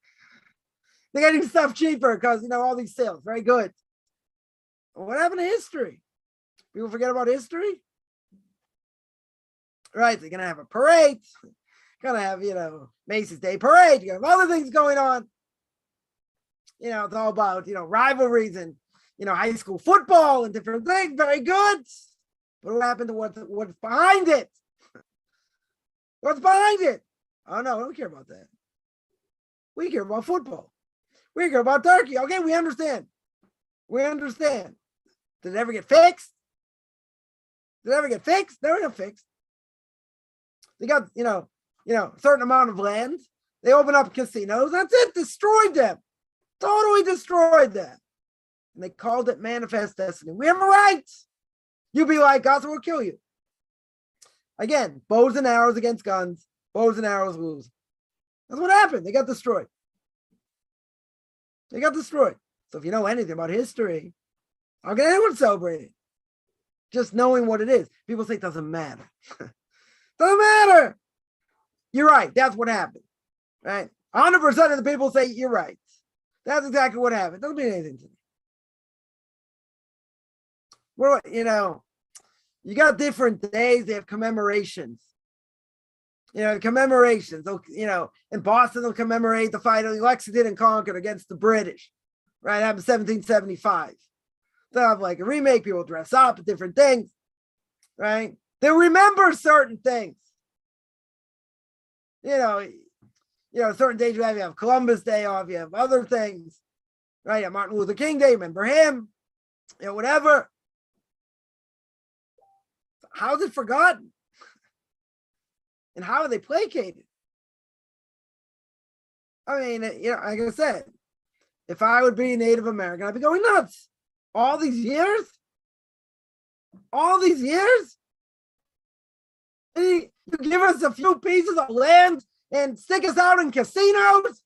They're getting stuff cheaper because all these sales. Very good. What happened to history? People forget about history? Right, they're gonna have a parade, gonna have, Macy's Day Parade, you have other things going on. It's all about, rivalries and, high school football and different things. Very good. But what happened to what's behind it? What's behind it? Oh no, we don't care about that. We care about football. We care about turkey. Okay, we understand. We understand. Did it ever get fixed? Did it ever get fixed? Never got fixed. They got, a certain amount of land. They opened up casinos. That's it. Destroyed them. Totally destroyed them. And they called it manifest destiny. We have a right. You be like us, or we'll kill you. Again, bows and arrows against guns. Bows and arrows lose. That's what happened. They got destroyed. They got destroyed. So if you know anything about history, how can anyone celebrate it? Just knowing what it is. People say it doesn't matter. Doesn't matter. You're right. That's what happened. Right? 100% of the people say you're right. That's exactly what happened. Doesn't mean anything to me. Well, you got different days. They have commemorations. Commemorations. In Boston, they'll commemorate the fight of Lexington and Concord against the British. Right? It happened in 1775. They'll have like a remake. People dress up, different things. Right? They remember certain things. Certain days you have Columbus Day off, you have other things. Right? You have Martin Luther King Day, remember him. Whatever. How's it forgotten? And how are they placated? I mean, like I said, if I would be a Native American, I'd be going nuts. All these years? All these years? And you give us a few pieces of land and stick us out in casinos?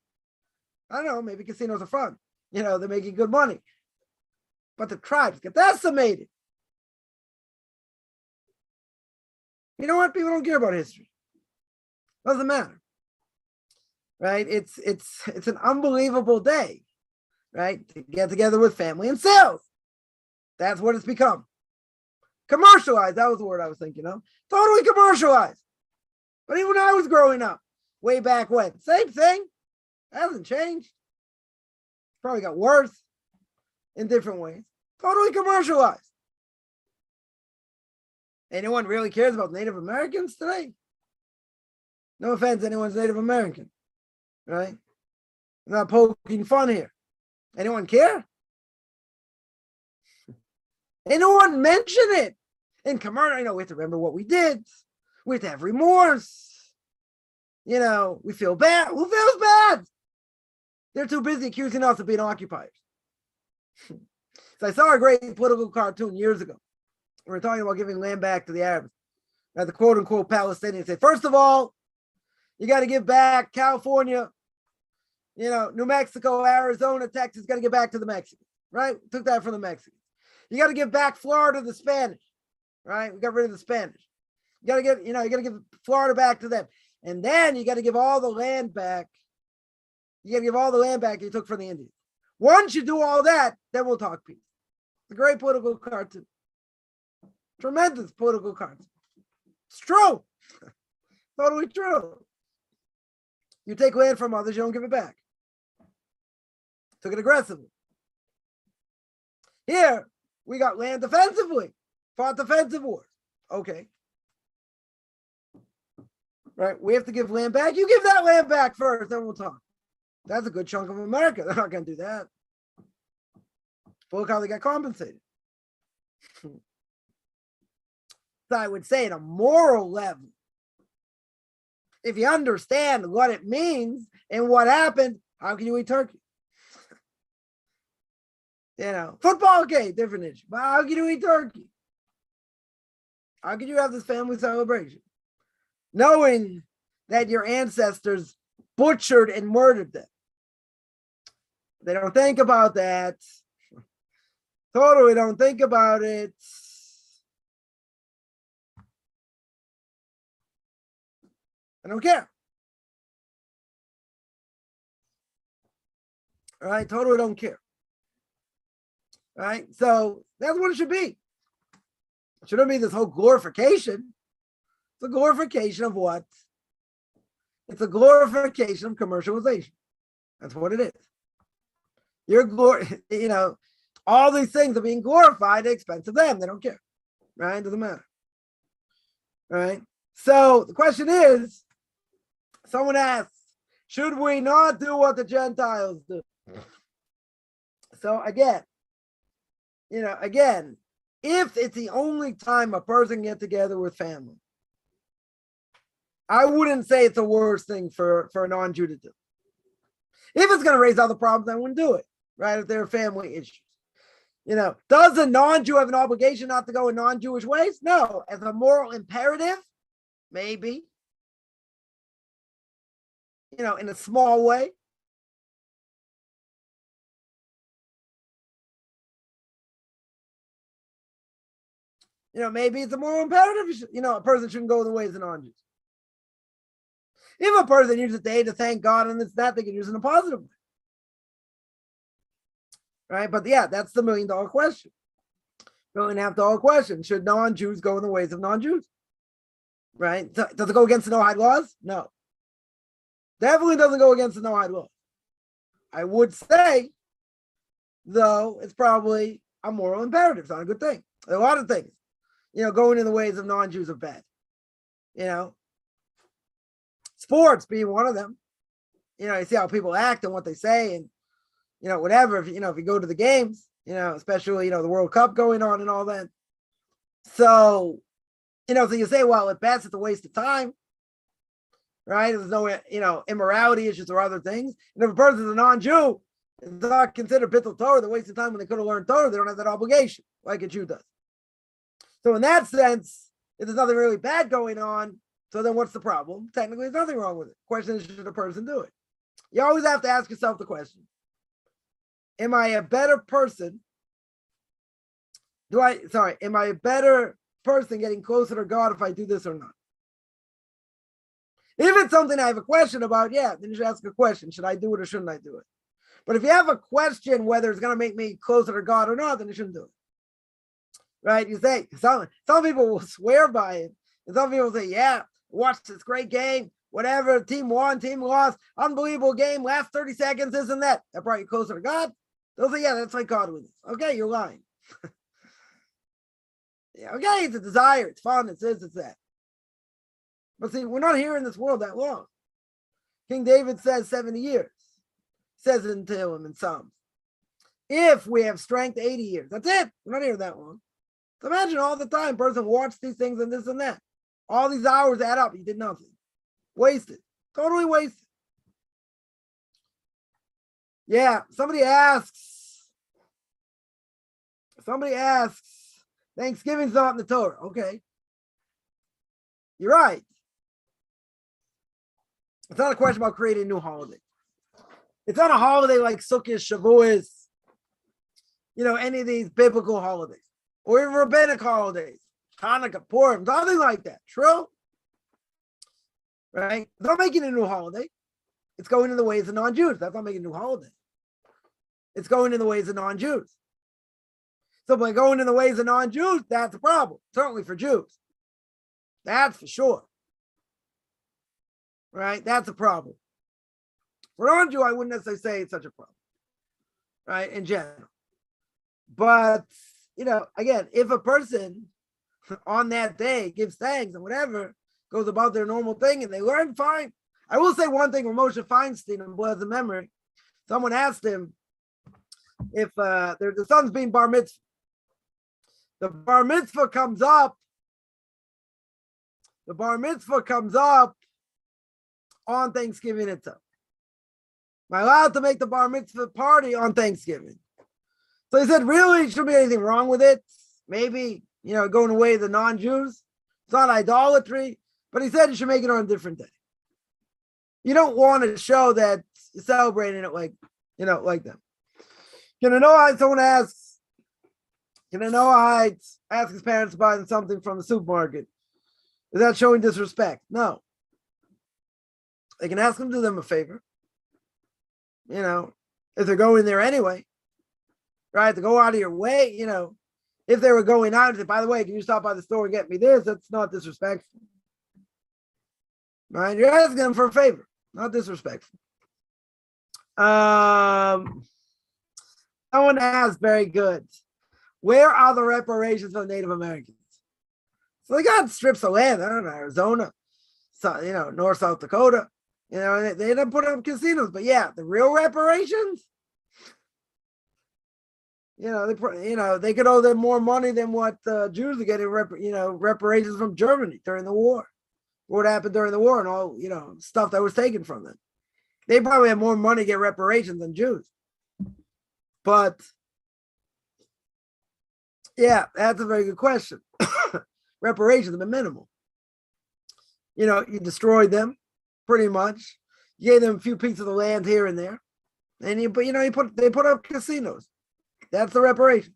I don't know, maybe casinos are fun. They're making good money. But the tribes get decimated. You know what? People don't care about history. Doesn't matter. Right? It's an unbelievable day. Right? To get together with family and sales. That's what it's become. Commercialized. That was the word I was thinking of. Totally commercialized. But even when I was growing up, way back when, same thing. Hasn't changed. Probably got worse in different ways. Totally commercialized. Anyone really cares about Native Americans today? No offense, anyone's Native American, right? I'm not poking fun here. Anyone care? Anyone mention it? In commercial, we have to remember what we did. We have to have remorse. We feel bad. Who feels bad? They're too busy accusing us of being occupiers. So I saw a great political cartoon years ago. We were talking about giving land back to the Arabs. As the quote unquote Palestinians say, first of all, you got to give back California, New Mexico, Arizona, Texas, got to give back to the Mexicans, right? Took that from the Mexicans. You got to give back Florida to the Spanish, right? We got rid of the Spanish. You got to give Florida back to them. And then you got to give all the land back. You got to give all the land back you took from the Indians. Once you do all that, then we'll talk peace. It's a great political cartoon. Tremendous political cartoon. It's true. Totally true. You take land from others, you don't give it back. Took it aggressively. Here, we got land defensively. Fought defensive wars. Okay. Right? We have to give land back. You give that land back first, then we'll talk. That's a good chunk of America. They're not going to do that. But look how they got compensated. So I would say at a moral level, if you understand what it means and what happened, how can you eat turkey? Football, okay, different issue. But how can you eat turkey? How can you have this family celebration? Knowing that your ancestors butchered and murdered them. They don't think about that. Totally don't think about it. I don't care. All right, totally don't care. All right, so that's what it should be. It shouldn't be this whole glorification. It's a glorification of what? It's a glorification of commercialization. That's what it is. All these things are being glorified at the expense of them. They don't care, right? It doesn't matter, right? So the question is, someone asks, should we not do what the Gentiles do? So again, if it's the only time a person gets together with family, I wouldn't say it's the worst thing for a non-Jew to do. If it's going to raise other problems, I wouldn't do it, right? If there are family issues. Does a non-Jew have an obligation not to go in non-Jewish ways? No. As a moral imperative, maybe. In a small way. Maybe it's a moral imperative. A person shouldn't go the ways of non-Jews. If a person uses a day to thank God and it's that, they can use it in a positive way. Right? But yeah, that's the $1 million question. $1.5 question. Should non-Jews go in the ways of non-Jews? Right? Does it go against the no-hide laws? No. Definitely doesn't go against the no-hide laws. I would say, though, it's probably a moral imperative. It's not a good thing. There are a lot of things. Going in the ways of non-Jews are bad. Sports being one of them. You see how people act and what they say and, whatever. If you go to the games, especially, the World Cup going on and all that. So, so you say, well, at best, it's a waste of time. Right? There's no, immorality issues or other things. And if a person is a non-Jew, it's not considered Bittul Torah. They're wasting time when they could have learned Torah. They don't have that obligation like a Jew does. So in that sense, if there's nothing really bad going on, so then what's the problem? Technically, there's nothing wrong with it. Question is, should a person do it? You always have to ask yourself the question, am I a better person? Am I a better person getting closer to God if I do this or not? If it's something I have a question about, yeah, then you should ask a question. Should I do it or shouldn't I do it? But if you have a question whether it's going to make me closer to God or not, then you shouldn't do it. Right? You say, some people will swear by it. And some people say, yeah, watch this great game, whatever, team won, team lost, unbelievable game, last 30 seconds, this and that. That brought you closer to God. They'll say, yeah, that's like God with us. Okay, you're lying. Yeah, okay, it's a desire, it's fun, it's this, it's that. But see, we're not here in this world that long. King David says 70 years. Says it in Tehillim and Psalms. If we have strength, 80 years. That's it. We're not here that long. So imagine all the time, person watched these things and this and that. All these hours add up. You did nothing. Wasted. Totally wasted. Yeah, somebody asks, Thanksgiving's not in the Torah. Okay. You're right. It's not a question about creating a new holiday. It's not a holiday like Sukkot, Shavuos, any of these biblical holidays, or even rabbinic holidays, Hanukkah, Purim, nothing like that. True? Right? It's not making a new holiday. It's going in the ways of non-Jews. That's not making a new holiday. It's going in the ways of non-Jews. So by going in the ways of non-Jews, that's a problem. Certainly for Jews. That's for sure. Right? That's a problem. For non-Jew, I wouldn't necessarily say it's such a problem. Right? In general. But, again, if a person on that day gives thanks and whatever, goes about their normal thing and they learn, fine. I will say one thing with Moshe Feinstein in blessed memory. Someone asked him if the son's being bar mitzvah. The bar mitzvah comes up on Thanksgiving itself. Am I allowed to make the bar mitzvah party on Thanksgiving? So he said, really, shouldn't be anything wrong with it. Maybe, going away the non-Jews. It's not idolatry. But he said you should make it on a different day. You don't want to show that you're celebrating it like them. Someone asks, ask his parents to buy them something from the supermarket. Is that showing disrespect? No. They can ask them to do them a favor. If they're going there anyway, right? To go out of your way, if they were going out and say, by the way, can you stop by the store and get me this? That's not disrespectful. Right? You're asking them for a favor, not disrespectful. Someone asked, very good. Where are the reparations for Native Americans? So they got strips of land, I don't know, Arizona, North, South Dakota. They didn't put up casinos, but yeah, the real reparations, they could owe them more money than what Jews are getting, reparations from Germany during the war. What happened during the war and all, stuff that was taken from them. They probably have more money to get reparations than Jews. But yeah, that's a very good question. Reparations have been minimal. You destroyed them pretty much. You gave them a few pieces of land here and there. And they put up casinos. That's the reparations.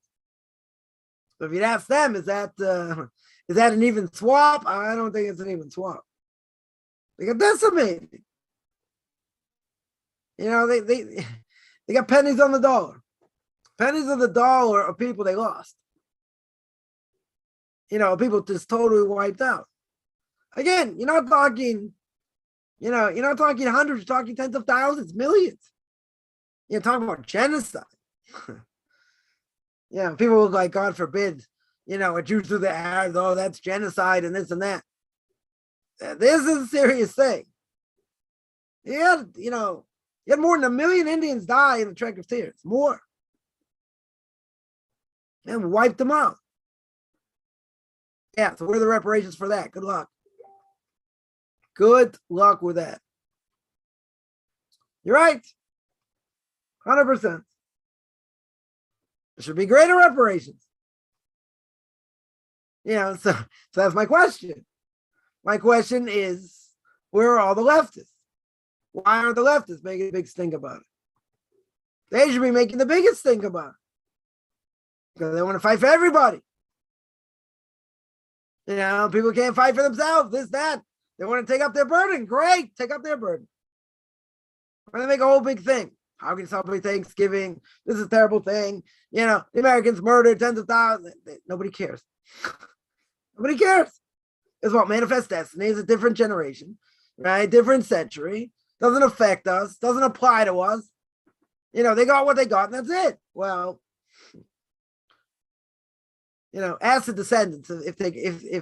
So if you'd ask them, is that an even swap? I don't think it's an even swap. They got decimated. They got pennies on the dollar. Pennies on the dollar of people they lost. People just totally wiped out. Again, you're not talking hundreds, you're talking tens of thousands, millions. You're talking about genocide. People look like, God forbid, a Jew through the air, oh, that's genocide and this and that. This is a serious thing. You had more than 1 million Indians die in the Trek of Tears. More. And wiped them out. Yeah, so where are the reparations for that? Good luck. Good luck with that. You're right. 100%. There should be greater reparations. So that's my question. My question is, where are all the leftists? Why aren't the leftists making a big stink about it? They should be making the biggest stink about it. Because they want to fight for everybody. People can't fight for themselves, this, that. They want to take up their burden. Great, take up their burden. Why they make a whole big thing? How can you celebrate Thanksgiving? This is a terrible thing. The Americans murdered tens of thousands. Nobody cares. Nobody cares. It's what manifest destiny is a different generation, right? Different century. Doesn't affect us. Doesn't apply to us. They got what they got, and that's it. Well, ask the descendants if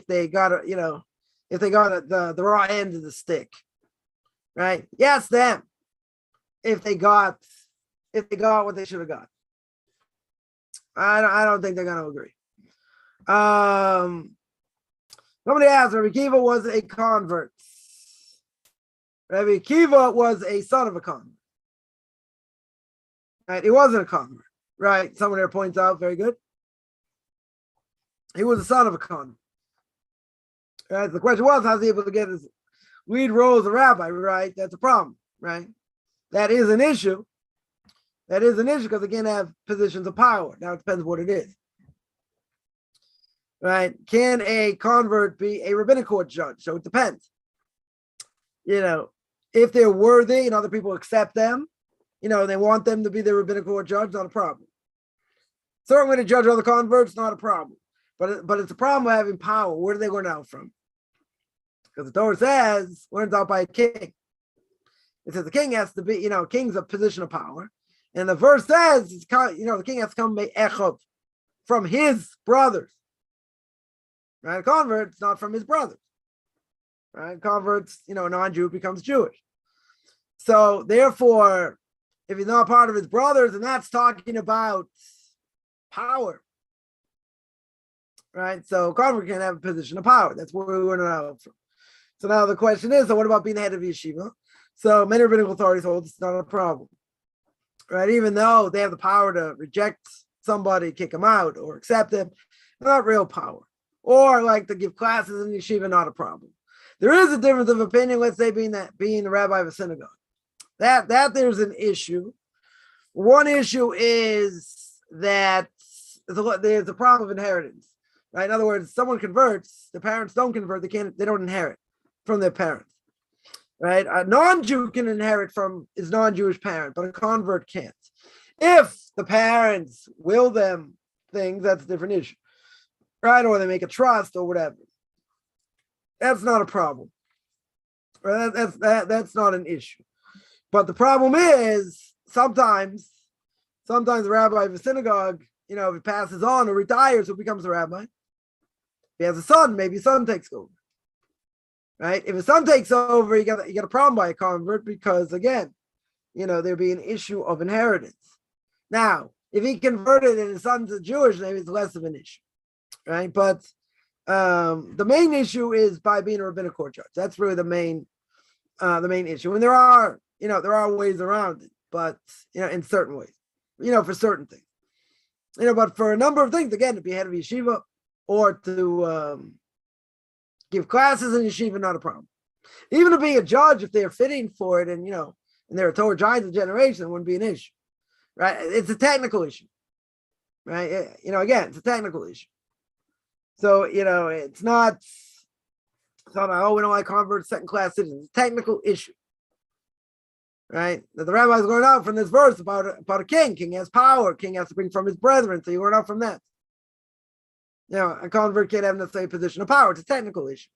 they got the raw end of the stick, right? Yes, them if they got what they should have got. I don't think they're going to agree. Somebody asked, Rabbi Akiva was a convert. Rabbi Akiva was a son of a convert. Right? He wasn't a convert. Right? Someone there points out, very good. He was a son of a convert. Right? The question was, how's he able to get his lead role as a rabbi? Right? That's a problem. Right? That is an issue. That is an issue because they can't have positions of power. Now it depends what it is. Right? Can a convert be a rabbinic court judge? So it depends. If they're worthy and other people accept them, they want them to be the rabbinic court judge, not a problem. Certainly to judge other converts, not a problem. But it's a problem of having power. Where do they learn out from? Because the Torah says, learns out by a king. It says the king has to be, king's a position of power. And the verse says, the king has to come echov from his brothers. Right? A convert's not from his brothers. Right? Converts, a non-Jew becomes Jewish. So therefore, if he's not part of his brothers, and that's talking about power. Right? So convert can have a position of power. That's where we learn it out from. So now the question is, so what about being the head of yeshiva? So many rabbinical authorities hold it's not a problem. Right? Even though they have the power to reject somebody, kick them out, or accept them, not real power. Or like to give classes in yeshiva, not a problem. There is a difference of opinion, let's say being the rabbi of a synagogue. That there's an issue. One issue is that there's a problem of inheritance. Right? In other words, someone converts, the parents don't convert, they don't inherit from their parents. Right? A non-Jew can inherit from his non-Jewish parent, but a convert can't. If the parents will them things, that's a different issue. Right? Or they make a trust or whatever. That's not a problem. Right? That's not an issue. But the problem is sometimes the rabbi of a synagogue, if he passes on or retires, who becomes a rabbi? If he has a son, maybe his son takes over. Right? If his son takes over, you got a problem by a convert because again, there'd be an issue of inheritance. Now, if he converted and his son's a Jewish, maybe it's less of an issue. Right? But the main issue is by being a rabbinic court judge. That's really the main issue. And there are ways around it, but in certain ways, for certain things. But for a number of things, again, to be head of yeshiva or to give classes in yeshiva, not a problem. Even to be a judge, if they're fitting for it, and and they're a Torah giant of generation, it wouldn't be an issue. Right? It's a technical issue. Right? Again, it's a technical issue. So, it's not like, we don't like converts, second class citizens. It's a technical issue. Right? That the rabbi is going out from this verse about a king. King has power. King has to bring from his brethren. So you learn out from that. A convert can't have necessarily a position of power. It's a technical issue.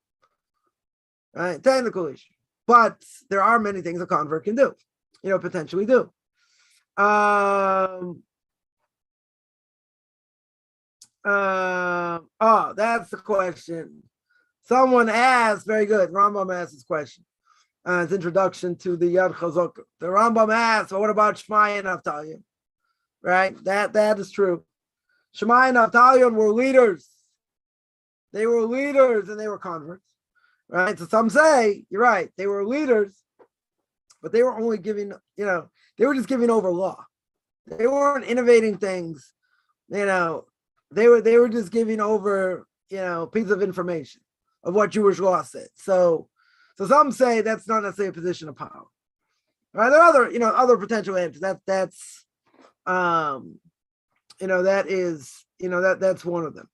Right? Technical issue. But there are many things a convert can do. Potentially do. That's the question. Someone asked, very good. Rambam asked this question. It's introduction to the Yad Chazaka. The Rambam asked, well, what about Shmai and Naftalion? Right? That is true. Shmai and Naftalion were leaders. They were leaders and they were converts. Right? So some say, you're right, they were leaders, but they were only giving, they were just giving over law. They weren't innovating things, they were just giving over, piece of information of what Jewish law said. So some say that's not necessarily a position of power. Right? There are other potential answers. That's one of them.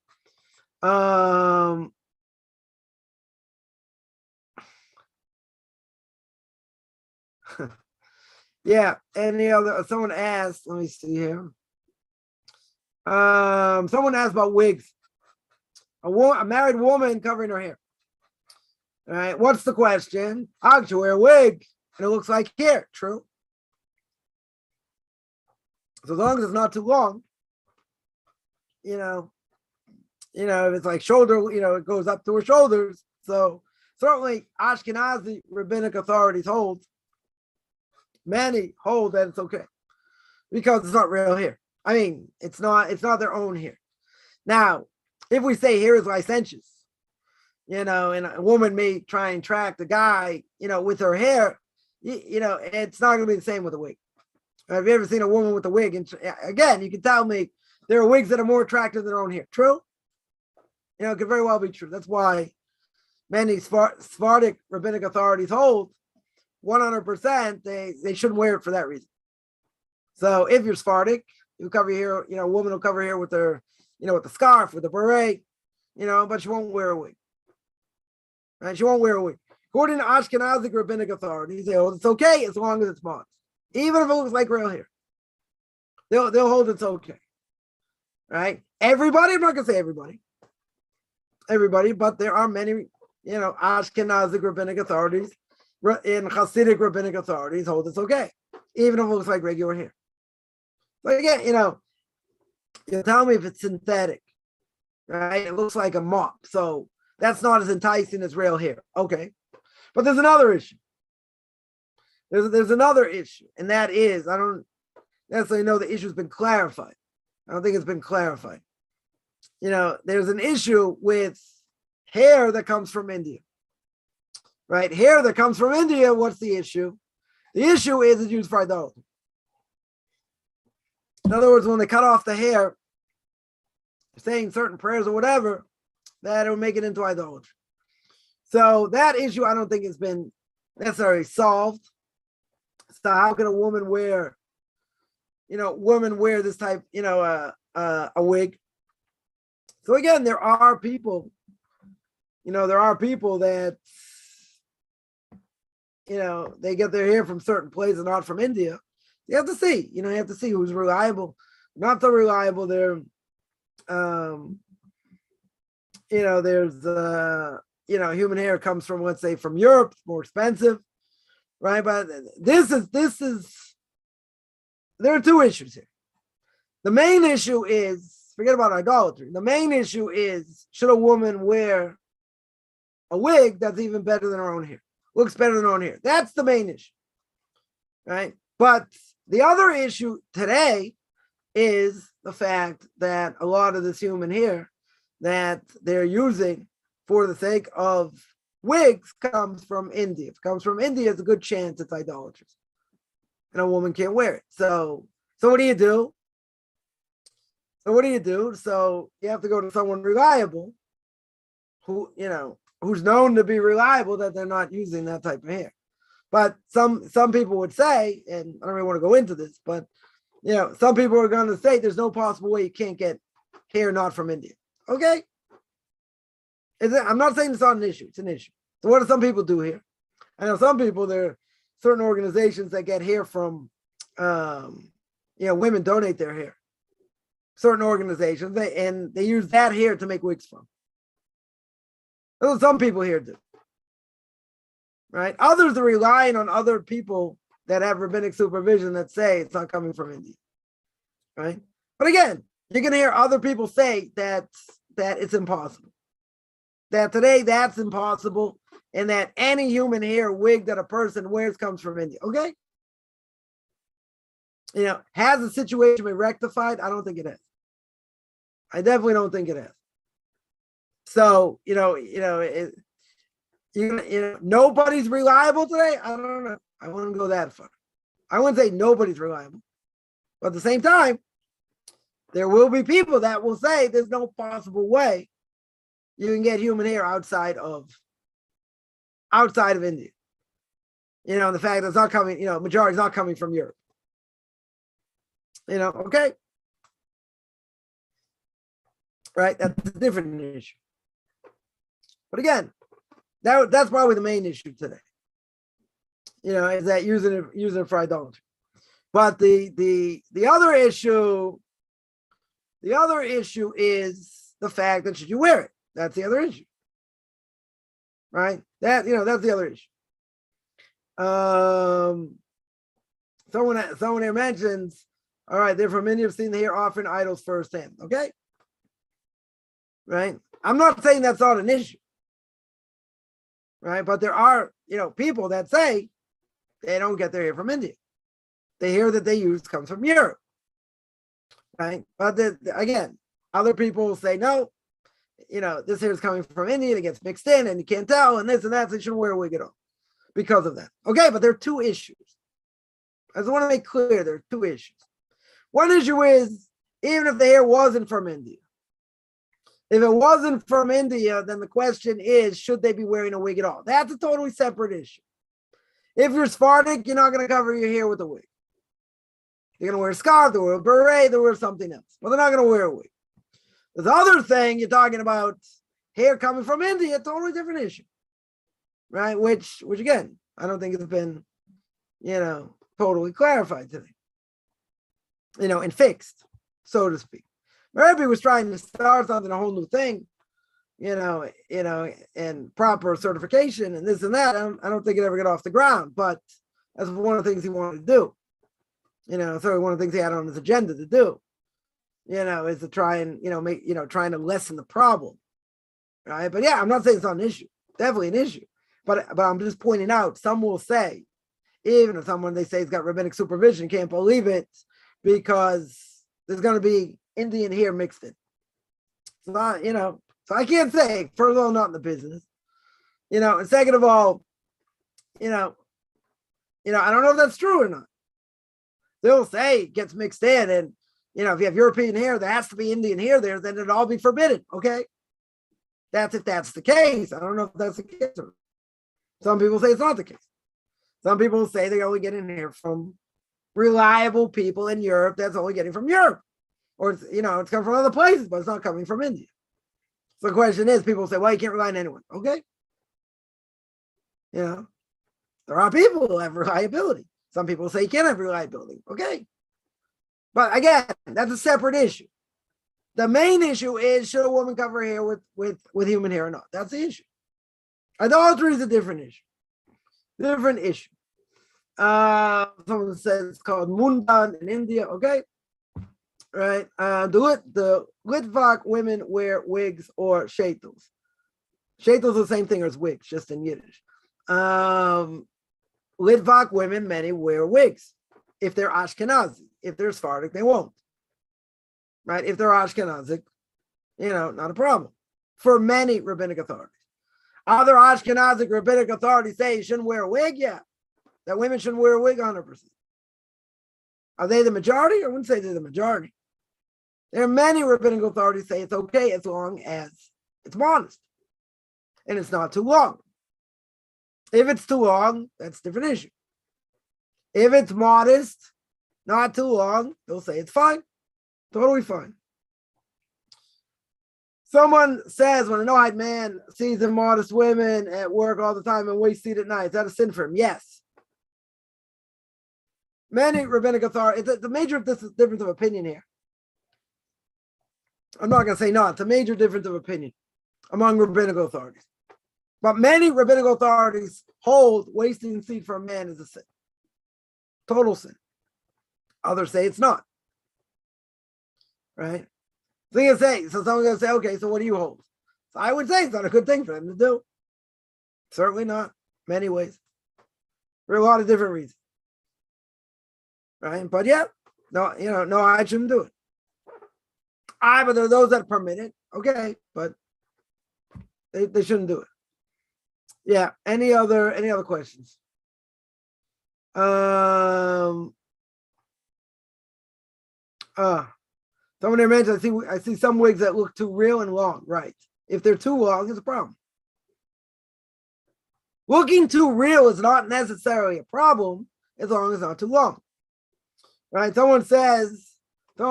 Yeah. Any other? Someone asked. Let me see here. Someone asked about wigs. A married woman covering her hair. All right. What's the question? I should wear a wig, and it looks like hair. True. So as long as it's not too long, if it's like shoulder, it goes up to her shoulders. So certainly Ashkenazi rabbinic authorities hold. Many hold that it's okay because it's not real hair. I mean, it's not their own hair. Now, if we say hair is licentious, and a woman may try and track the guy, with her hair, it's not going to be the same with a wig. Have you ever seen a woman with a wig? And again, you can tell me there are wigs that are more attractive than their own hair. True? It could very well be true. That's why many Sephardic rabbinic authorities hold 100% they shouldn't wear it for that reason. So if you're Sephardic, you cover your hair, a woman will cover her hair with her, with the scarf, with the beret, but she won't wear a wig. Right? She won't wear a wig. According to Ashkenazic rabbinic authorities, it's okay as long as it's modest. Even if it looks like real hair. They'll hold it's okay. Right? Everybody, I'm not gonna say everybody, but there are many, Ashkenazic rabbinic authorities and Hasidic rabbinic authorities hold it's okay, even if it looks like regular hair. But again, you tell me if it's synthetic, right? It looks like a mop, so that's not as enticing as real hair. Okay, but there's another issue. There's another issue, and that is, I don't necessarily know the issue's been clarified. I don't think it's been clarified. There's an issue with hair that comes from India, right? Hair that comes from India, what's the issue? The issue is it's used for idolatry. In other words, when they cut off the hair, saying certain prayers or whatever, that it will make it into idolatry. So that issue, I don't think has been necessarily solved. So how can a woman wear, this type, a wig? So again, there are people that, they get their hair from certain places, not from India. You have to see, you have to see who's reliable, not so reliable. There's, human hair comes from, let's say, from Europe, it's more expensive, right? But this is, there are two issues here. The main issue is, forget about idolatry. The main issue is, should a woman wear a wig that's even better than her own hair? Looks better than her own hair. That's the main issue, right? But the other issue today is the fact that a lot of this human hair that they're using for the sake of wigs comes from India. If it comes from India, it's a good chance it's idolatrous, and a woman can't wear it. So what do you do? So you have to go to someone reliable, who's known to be reliable, that they're not using that type of hair. But some people would say, and I don't really want to go into this, but some people are going to say there's no possible way you can't get hair not from India. Okay. I'm not saying it's not an issue. It's an issue. So what do some people do here? I know some people, there are certain organizations that get hair from, women donate their hair. Certain organizations, they use that hair to make wigs from. That's what some people here do. Right? Others are relying on other people that have rabbinic supervision that say it's not coming from India. Right? But again, you're going to hear other people say that it's impossible. That today that's impossible, and that any human hair wig that a person wears comes from India. Okay? Has the situation been rectified? I don't think it has. I definitely don't think it has. So, nobody's reliable today. I don't know. I wouldn't go that far. I wouldn't say nobody's reliable. But at the same time, there will be people that will say there's no possible way you can get human hair outside of India. The fact that it's not coming, majority is not coming from Europe. Okay. Right? That's a different issue. But again, that's probably the main issue today. Is that using it for idolatry. But the other issue is the fact that should you wear it? That's the other issue. Right? That's the other issue. Someone here mentions, all right, they're from India, have seen the hair offering idols firsthand. Okay. Right? I'm not saying that's not an issue. Right? But there are, people that say they don't get their hair from India. The hair that they use comes from Europe. right? But again, other people say, no, this hair is coming from India, it gets mixed in and you can't tell, and this and that, so you shouldn't wear a wig at all because of that. Okay, but there are two issues. I just want to make clear there are two issues. One issue is, even if the hair wasn't from India, if it wasn't from India, then the question is, should they be wearing a wig at all? That's a totally separate issue. If you're Sephardic, you're not going to cover your hair with a wig. You're going to wear a scarf, they'll wear a beret, they'll wear something else. But they're not going to wear a wig. The other thing, you're talking about hair coming from India, totally different issue. Right? Which again, I don't think it's been, totally clarified today. And fixed, so to speak. Rabbi was trying to start something, a whole new thing, and proper certification and this and that. I don't think it ever got off the ground, but that's one of the things he wanted to do. So one of the things he had on his agenda to do, is to try and, trying to lessen the problem, right? But yeah, I'm not saying it's not an issue, definitely an issue, but I'm just pointing out, some will say, even if someone they say has got rabbinic supervision, can't believe it because there's going to be Indian hair mixed in. So, so I can't say, first of all, not in the business, and second of all, I don't know if that's true or not. They'll say it gets mixed in, and if you have European hair, there has to be Indian hair there, then it'd all be forbidden. Okay, that's if that's the case. I don't know if that's the case. Some people say it's not the case. Some people say they're only getting hair from reliable people in Europe. That's only getting from Europe, or it's coming from other places, but it's not coming from India. So the question is, people say, well, you can't rely on anyone. Okay, there are people who have reliability. Some people say you can't have reliability. Okay. But again, that's a separate issue. The main issue is, should a woman cover her hair with human hair or not? That's the issue. Idolatry is a different issue. Different issue. Someone says it's called Mundan in India. Okay. Right. The Litvak women wear wigs or shaitels. Shaitels are the same thing as wigs, just in Yiddish. Litvak women, many wear wigs. If they're Ashkenazi, if they're Sephardic, they won't. Right? If they're Ashkenazic, not a problem. For many rabbinic authorities. Other Ashkenazic rabbinic authorities say you shouldn't wear a wig. Yeah. That women shouldn't wear a wig 100%. Are they the majority? I wouldn't say they're the majority. There are many rabbinic authorities say it's okay as long as it's modest. And it's not too long. If it's too long, that's a different issue. If it's modest, not too long, they'll say it's fine. Totally fine. Someone says when a no-hide man sees immodest women at work all the time and waist seat at night, is that a sin for him? Yes. Many rabbinic authorities, it's a major difference of opinion here. I'm not going to say no, it's a major difference of opinion among rabbinic authorities. But many rabbinic authorities hold wasting seat for a man is a sin. Total sin. Others say it's not. Right? So someone's going to say, okay, so what do you hold? So I would say it's not a good thing for them to do. Certainly not. Many ways. For a lot of different reasons. Right? But yeah, no, I shouldn't do it. But there are those that permit it. Okay, but they shouldn't do it. Yeah. Any other questions? Someone there mentioned, I see some wigs that look too real and long. Right. If they're too long, it's a problem. Looking too real is not necessarily a problem as long as it's not too long. Right? Someone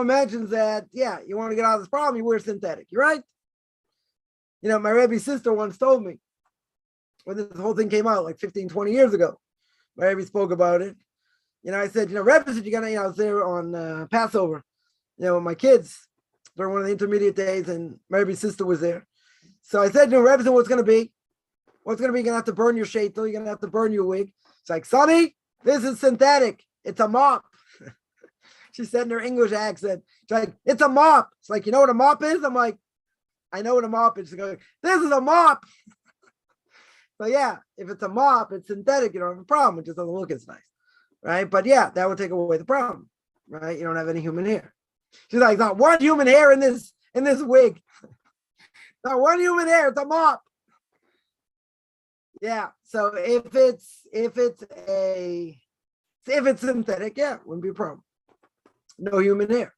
mentions that, yeah, you want to get out of this problem, you wear synthetic. You're right. My Rebbe's sister once told me, when this whole thing came out like 15, 20 years ago, my Rebbe spoke about it. I said, Rebbe said, I was there on Passover, with my kids during one of the intermediate days, and my Rebbe's sister was there. So I said, Rebbe said, what's going to be? What's going to be? You're going to have to burn your sheitel. You're going to have to burn your wig. It's like, Sonny, this is synthetic. It's a mop. She said in her English accent, she's like, it's a mop. It's like, you know what a mop is? I'm like, I know what a mop is. She's going, this is a mop. So yeah, if it's a mop, it's synthetic, you don't have a problem. It just doesn't look as nice, right? But yeah, that would take away the problem, right? You don't have any human hair. She's like, not one human hair in this wig. Not one human hair, it's a mop. Yeah. So if it's synthetic, yeah, wouldn't be a problem. No human hair.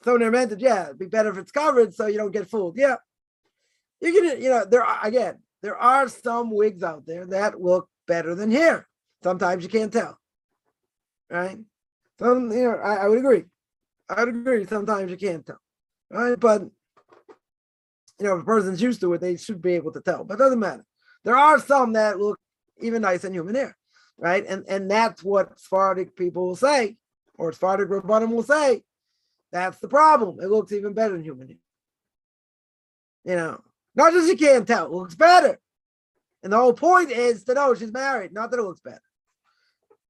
So they're meant to, yeah, it'd be better if it's covered so you don't get fooled. Yeah. You can, there are some wigs out there that look better than hair. Sometimes you can't tell. Right? Some, I would agree. I would agree. Sometimes you can't tell. Right? But if a person's used to it, they should be able to tell. But it doesn't matter. There are some that look even nice in human hair. Right? And that's what Sephardic people will say, or Sephardic Rabbanim will say. That's the problem. It looks even better than human hair. Not just you can't tell, it looks better. And the whole point is to know she's married, not that it looks better.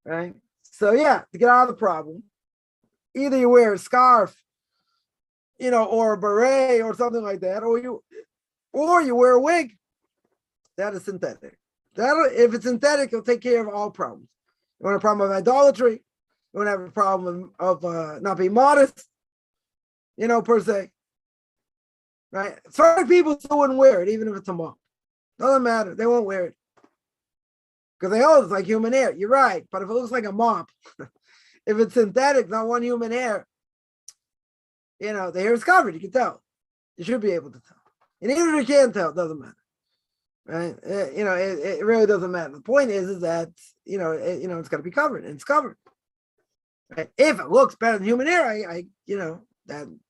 Right? So yeah, to get out of the problem, either you wear a scarf, or a beret or something like that, or you wear a wig. That is synthetic. If it's synthetic, it'll take care of all problems. You want a problem of idolatry, you want to have a problem of not being modest, per se. Right? Certain people still wouldn't wear it, even if it's a mop. Doesn't matter. They won't wear it. Because they it's like human hair. You're right. But if it looks like a mop, if it's synthetic, not one human hair, the hair is covered. You can tell. You should be able to tell. And even if you can't tell, it doesn't matter. Right? It really doesn't matter. The point is that, it's got to be covered. And it's covered. Right? If it looks better than human hair,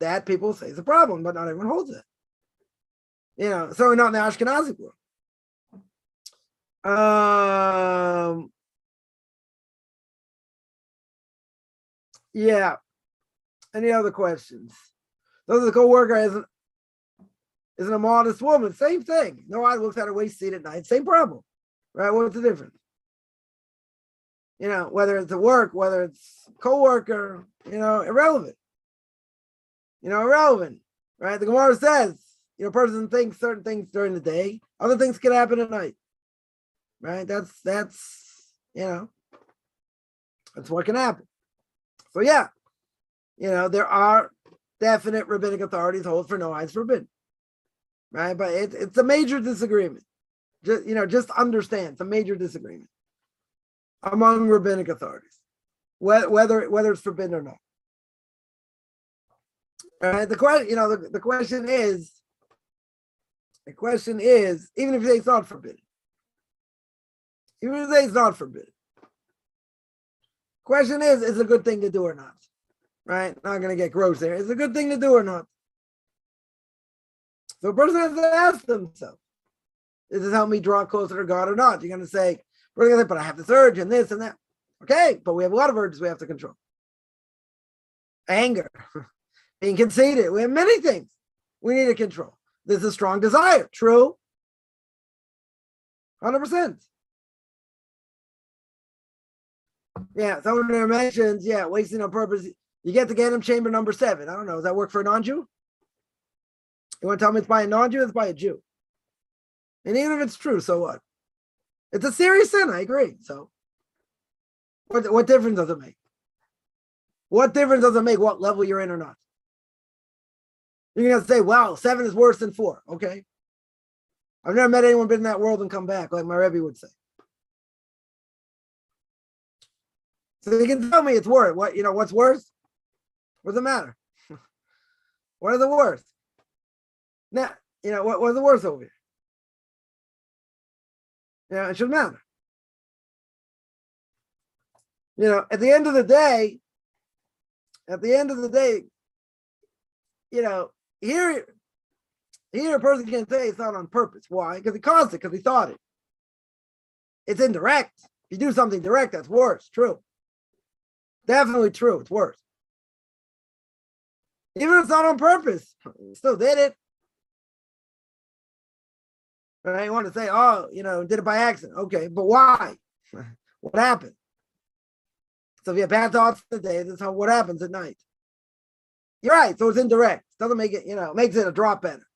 that people say is a problem, but not everyone holds it. Certainly not in the Ashkenazi world. Yeah. Any other questions? Does the co-worker isn't a modest woman? Same thing. No eye looks at her waist seat at night. Same problem. Right? What's the difference? Whether it's at work, whether it's co-worker, irrelevant. Irrelevant. Right? The Gemara says, a person thinks certain things during the day, other things can happen at night. Right? That's what can happen. So yeah, there are definite rabbinic authorities hold for no eyes forbidden. Right? But it's a major disagreement. Just understand it's a major disagreement among rabbinic authorities, whether it's forbidden or not. Right? The question is, even if you say it's not forbidden, question is it a good thing to do or not? Right? Not going to get gross there. Is it a good thing to do or not? So a person has to ask themselves, does this help me draw closer to God or not? You're going to say, but I have this urge and this and that. Okay, but we have a lot of urges we have to control. Anger, being conceited. We have many things we need to control. There's a strong desire. True. 100%. Yeah, someone there mentions, wasting on purpose. You get to Ganem chamber number 7. I don't know. Does that work for a non-Jew? You want to tell me it's by a non-Jew? It's by a Jew. And even if it's true, so what? It's a serious sin. I agree. So what difference does it make? What difference does it make what level you're in or not? You're going to say, wow, 7 is worse than 4. Okay. I've never met anyone been in that world and come back, like my Rebbe would say. So you can tell me it's worse. What's worse? What does it matter? What is the worst? Now, what's the worst over here? It shouldn't matter. At the end of the day, here a person can say it's not on purpose. Why? Because he caused it, because he thought it. It's indirect. If you do something direct, that's worse. True. Definitely true. It's worse. Even if it's not on purpose, you still did it. Right? You want to say, did it by accident. Okay, but why? What happened? So if you have bad thoughts in the day, that's what happens at night. You're right. So it's indirect. Doesn't make it, makes it a drop better.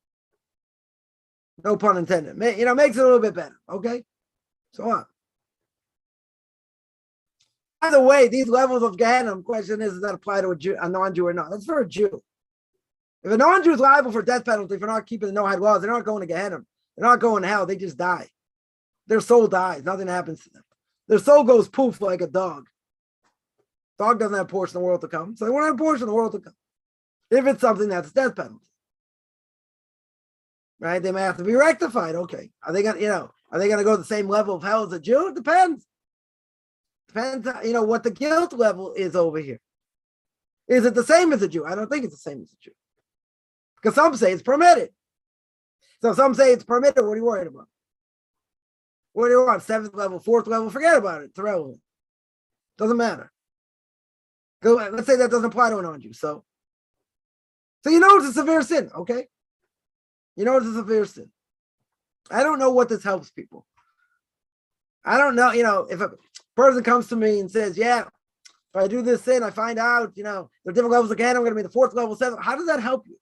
No pun intended. Makes it a little bit better. Okay? So what? the way, these levels of Gehenna, question is, does that apply to a non-Jew or not? That's for a Jew. If a non-Jew is liable for death penalty for not keeping the Noahide laws, they're not going to Gehenna. They're not going to hell. They just die. Their soul dies. Nothing happens to them. Their soul goes poof like a dog. Dog doesn't have a portion of the world to come, so they won't have a portion of the world to come. If it's something that's death penalty, right? They may have to be rectified. Okay, are they gonna, are they gonna go the same level of hell as a Jew? It depends. Depends, what the guilt level is over here. Is it the same as a Jew? I don't think it's the same as a Jew, because some say it's permitted. So if some say it's permitted, what are you worried about? What do you want? 7th level, 4th level? Forget about it. It's irrelevant. Doesn't matter. Let's say that doesn't apply to a non-Jew. So it's a severe sin, okay? It's a severe sin. I don't know what this helps people. I don't know, if a person comes to me and says, yeah, if I do this sin, I find out, there are different levels again, I'm going to be the 4th level, 7th. How does that help you?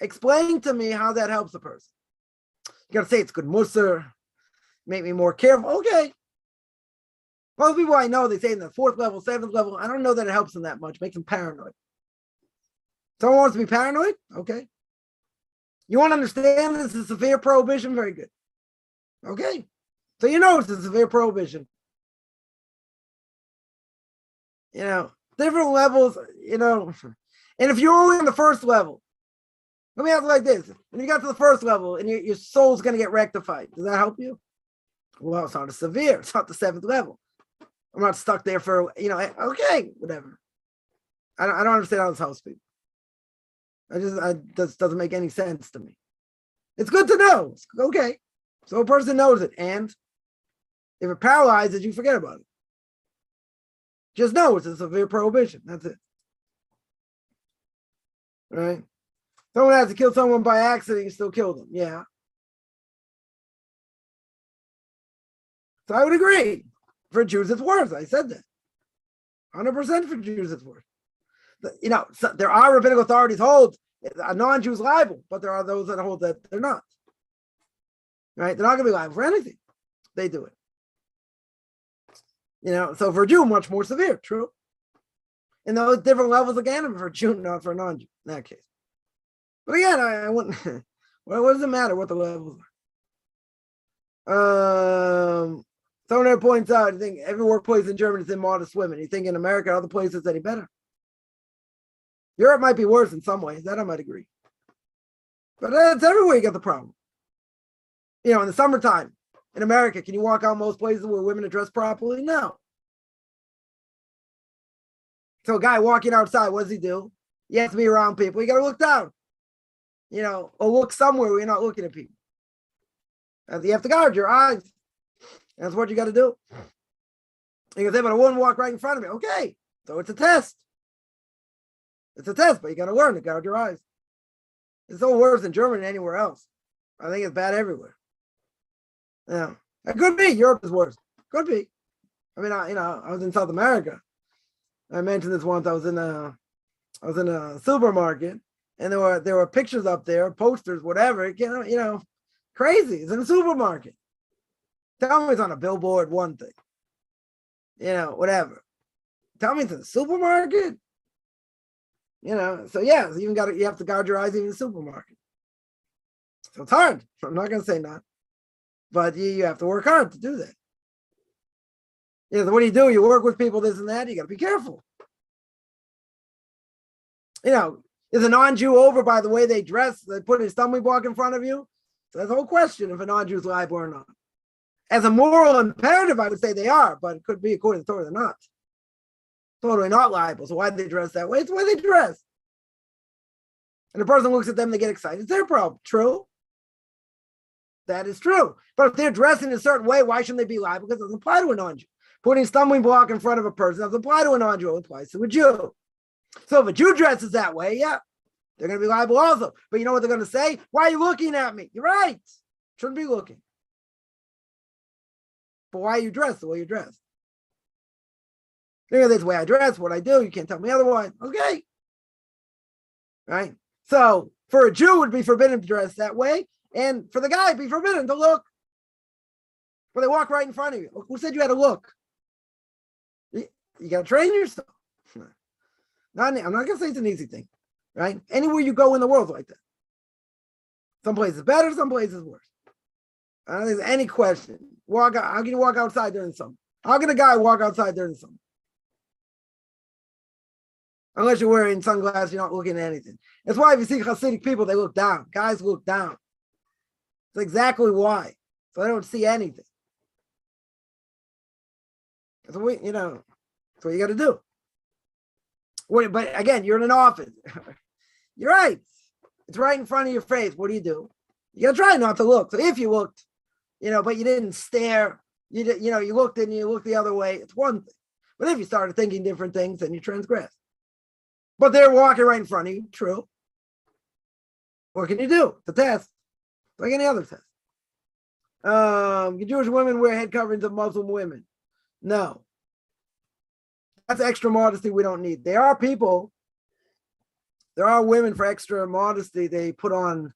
Explain to me how that helps a person. You got to say it's good musar, make me more careful. Okay. Most people I know, they say in the 4th level, 7th level, I don't know that it helps them that much, makes them paranoid. Someone wants to be paranoid? Okay. You want to understand this is a severe prohibition? Very good. Okay. So it's a severe prohibition. Different levels, and if you're only on the 1st level, let me ask it like this. When you got to the 1st level and your soul's going to get rectified, does that help you? Well, it's not a severe. It's not the 7th level. I'm not stuck there for, okay, whatever. I don't understand how this helps people. This doesn't make any sense to me. It's good to know. It's okay. So a person knows it. And if it paralyzes you, forget about it. Just know it's a severe prohibition. That's it. Right? Someone has to kill someone by accident, you still kill them. Yeah. So I would agree. For Jews, it's worse. I said that. 100% for Jews, it's worse. So there are rabbinical authorities hold a non-Jew is liable, but there are those that hold that they're not. Right? They're not going to be liable for anything. They do it. So for a Jew, much more severe. True. And those different levels again for a Jew, not for a non-Jew in that case. But again, I wouldn't. What does it matter what the levels are? Someone there points out, you think every workplace in Germany is in modest women. You think in America, other places any better? Europe might be worse in some ways. That I might agree. But it's everywhere you get the problem. In the summertime in America, can you walk out most places where women are dressed properly? No. So a guy walking outside, what does he do? He has to be around people. You got to look down. Or look somewhere where you're not looking at people. And you have to guard your eyes. That's what you got to do. You can say, but I wouldn't walk right in front of me. Okay, so it's a test. It's a test, but you got to learn to guard your eyes. It's no worse in Germany than anywhere else. I think it's bad everywhere. Yeah, it could be. Europe is worse. Could be. I mean, I was in South America. I mentioned this once. I was in a supermarket, and there were pictures up there, posters, whatever. Crazy. It's in a supermarket. Tell me it's on a billboard, one thing. Whatever. Tell me it's in a supermarket. So yeah, you have to guard your eyes even in the supermarket. So it's hard. I'm not gonna say not. But you have to work hard to do that. So what do? You work with people, this and that, you gotta be careful. Is a non-Jew over by the way they dress? They put a stumbling block in front of you? So that's the whole question if a non-Jew is liable or not. As a moral imperative, I would say they are, but it could be according to the Torah, they're not. Totally not liable. So why do they dress that way? It's the way they dress. And the person looks at them, they get excited. It's their problem. True. That is true. But if they're dressed in a certain way, why shouldn't they be liable? Because it doesn't apply to a non-Jew. Putting a stumbling block in front of a person doesn't apply to a non-Jew. It applies to a Jew. So if a Jew dresses that way, yeah, they're going to be liable also. But you know what they're going to say? Why are you looking at me? You're right. Shouldn't be looking. But why are you dressed the way you're dressed? That's the way I dress, what I do. You can't tell me otherwise. Okay. Right? So for a Jew, it would be forbidden to dress that way. And for the guy, it'd be forbidden to look. But they walk right in front of you. Who said you had to look? You got to train yourself. I'm not going to say it's an easy thing, right? Anywhere you go in the world like that. Some places better, some places worse. I don't think there's any question. How can you walk outside during the summer? How can a guy walk outside during the summer? Unless you're wearing sunglasses, you're not looking at anything. That's why if you see Hasidic people, they look down. Guys look down. That's exactly why. So they don't see anything. That's what that's what you got to do. But again, you're in an office. You're right. It's right in front of your face. What do? You got to try not to look. So if you looked, but you didn't stare, you looked and you looked the other way, it's one thing. But if you started thinking different things, then you transgress. But they're walking right in front of you. True. What can you do? It's a test. Like any other test. Can Jewish women wear head coverings of Muslim women? No. That's extra modesty we don't need. There are women for extra modesty. They put on,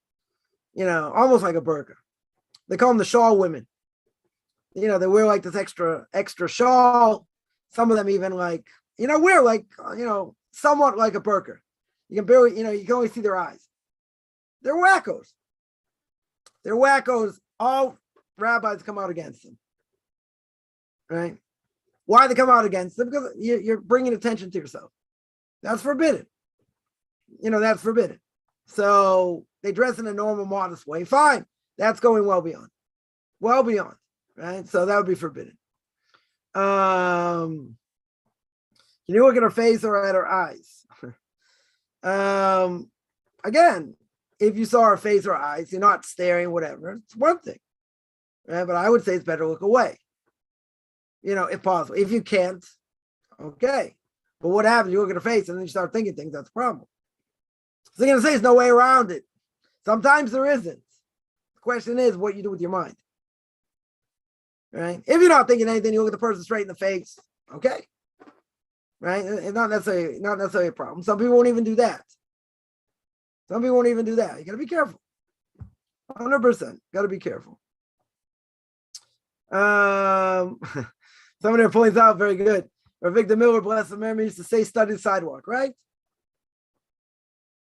almost like a burqa. They call them the shawl women. They wear like this extra shawl. Some of them even wear like, somewhat like a burqa. You can barely, you can only see their eyes. They're wackos. All rabbis come out against them. Right? Why they come out against them? Because you're bringing attention to yourself. That's forbidden. That's forbidden. So they dress in a normal, modest way. Fine. That's going well beyond. Right? So that would be forbidden. Can you look at her face or at her eyes? Again, if you saw her face or eyes, you're not staring, whatever. It's one thing. Right? But I would say it's better to look away. If possible. If you can't, okay. But what happens? You look at her face and then you start thinking things. That's a problem. So you're going to say there's no way around it. Sometimes there isn't. The question is what you do with your mind. Right? If you're not thinking anything, you look at the person straight in the face. Okay. Right? It's not necessarily a problem. Some people won't even do that. You got to be careful. 100%. Got to be careful. Somebody points out, very good. Victor Miller, blessed memory, used to say, study the sidewalk, right?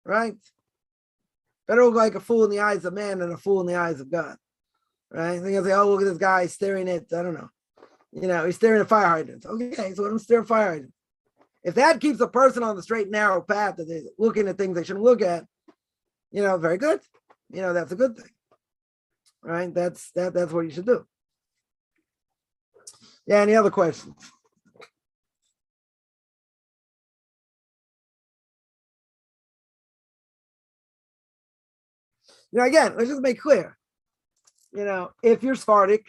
Right? Better look like a fool in the eyes of man than a fool in the eyes of God. Right? I think I say, oh, look at this guy staring at, I don't know. He's staring at fire hydrants. Okay, so let him stare at fire hydrants. If that keeps a person on the straight and narrow path that they're looking at things they shouldn't look at, very good. That's a good thing. Right? That's what you should do. Yeah, any other questions? Again, let's just make clear. If you're Sephardic,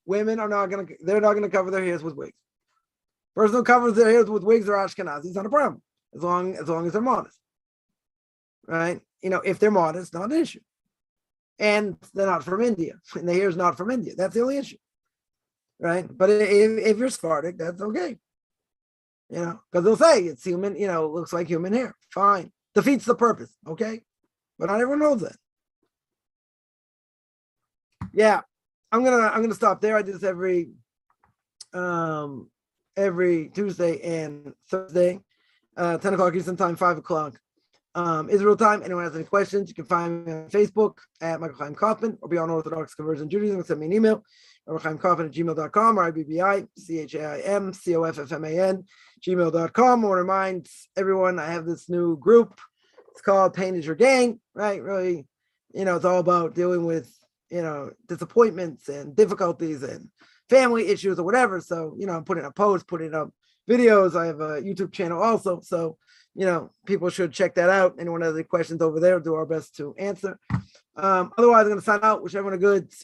women they're not gonna cover their hairs with wigs. Person who covers their hairs with wigs or Ashkenazis is not a problem, as long as they're modest. Right? If they're modest, not an issue. And they're not from India, and the hair's not from India. That's the only issue. Right? But if you're Sephardic, that's okay. Because they'll say it's human, looks like human hair. Fine. Defeats the purpose. Okay. But not everyone knows that. Yeah. I'm gonna stop there. I do this every Tuesday and Thursday, 10 o'clock Eastern time, 5 o'clock Israel time. Anyone has any questions, you can find me on Facebook at Michael Chaim Kaufman or Beyond Orthodox Conversion Judaism. Send me an email, michaelchaimkaufman@gmail.com, or IBBICHAIMCOFFMAN@gmail.com. I want to remind everyone I have this new group. It's called Pain is Your Gain, right? Really, it's all about dealing with, disappointments and difficulties and family issues or whatever. So, I'm putting up posts, putting up videos. I have a YouTube channel also. So, people should check that out. Anyone has any questions over there, we'll do our best to answer. Otherwise, I'm going to sign out. Wish everyone a good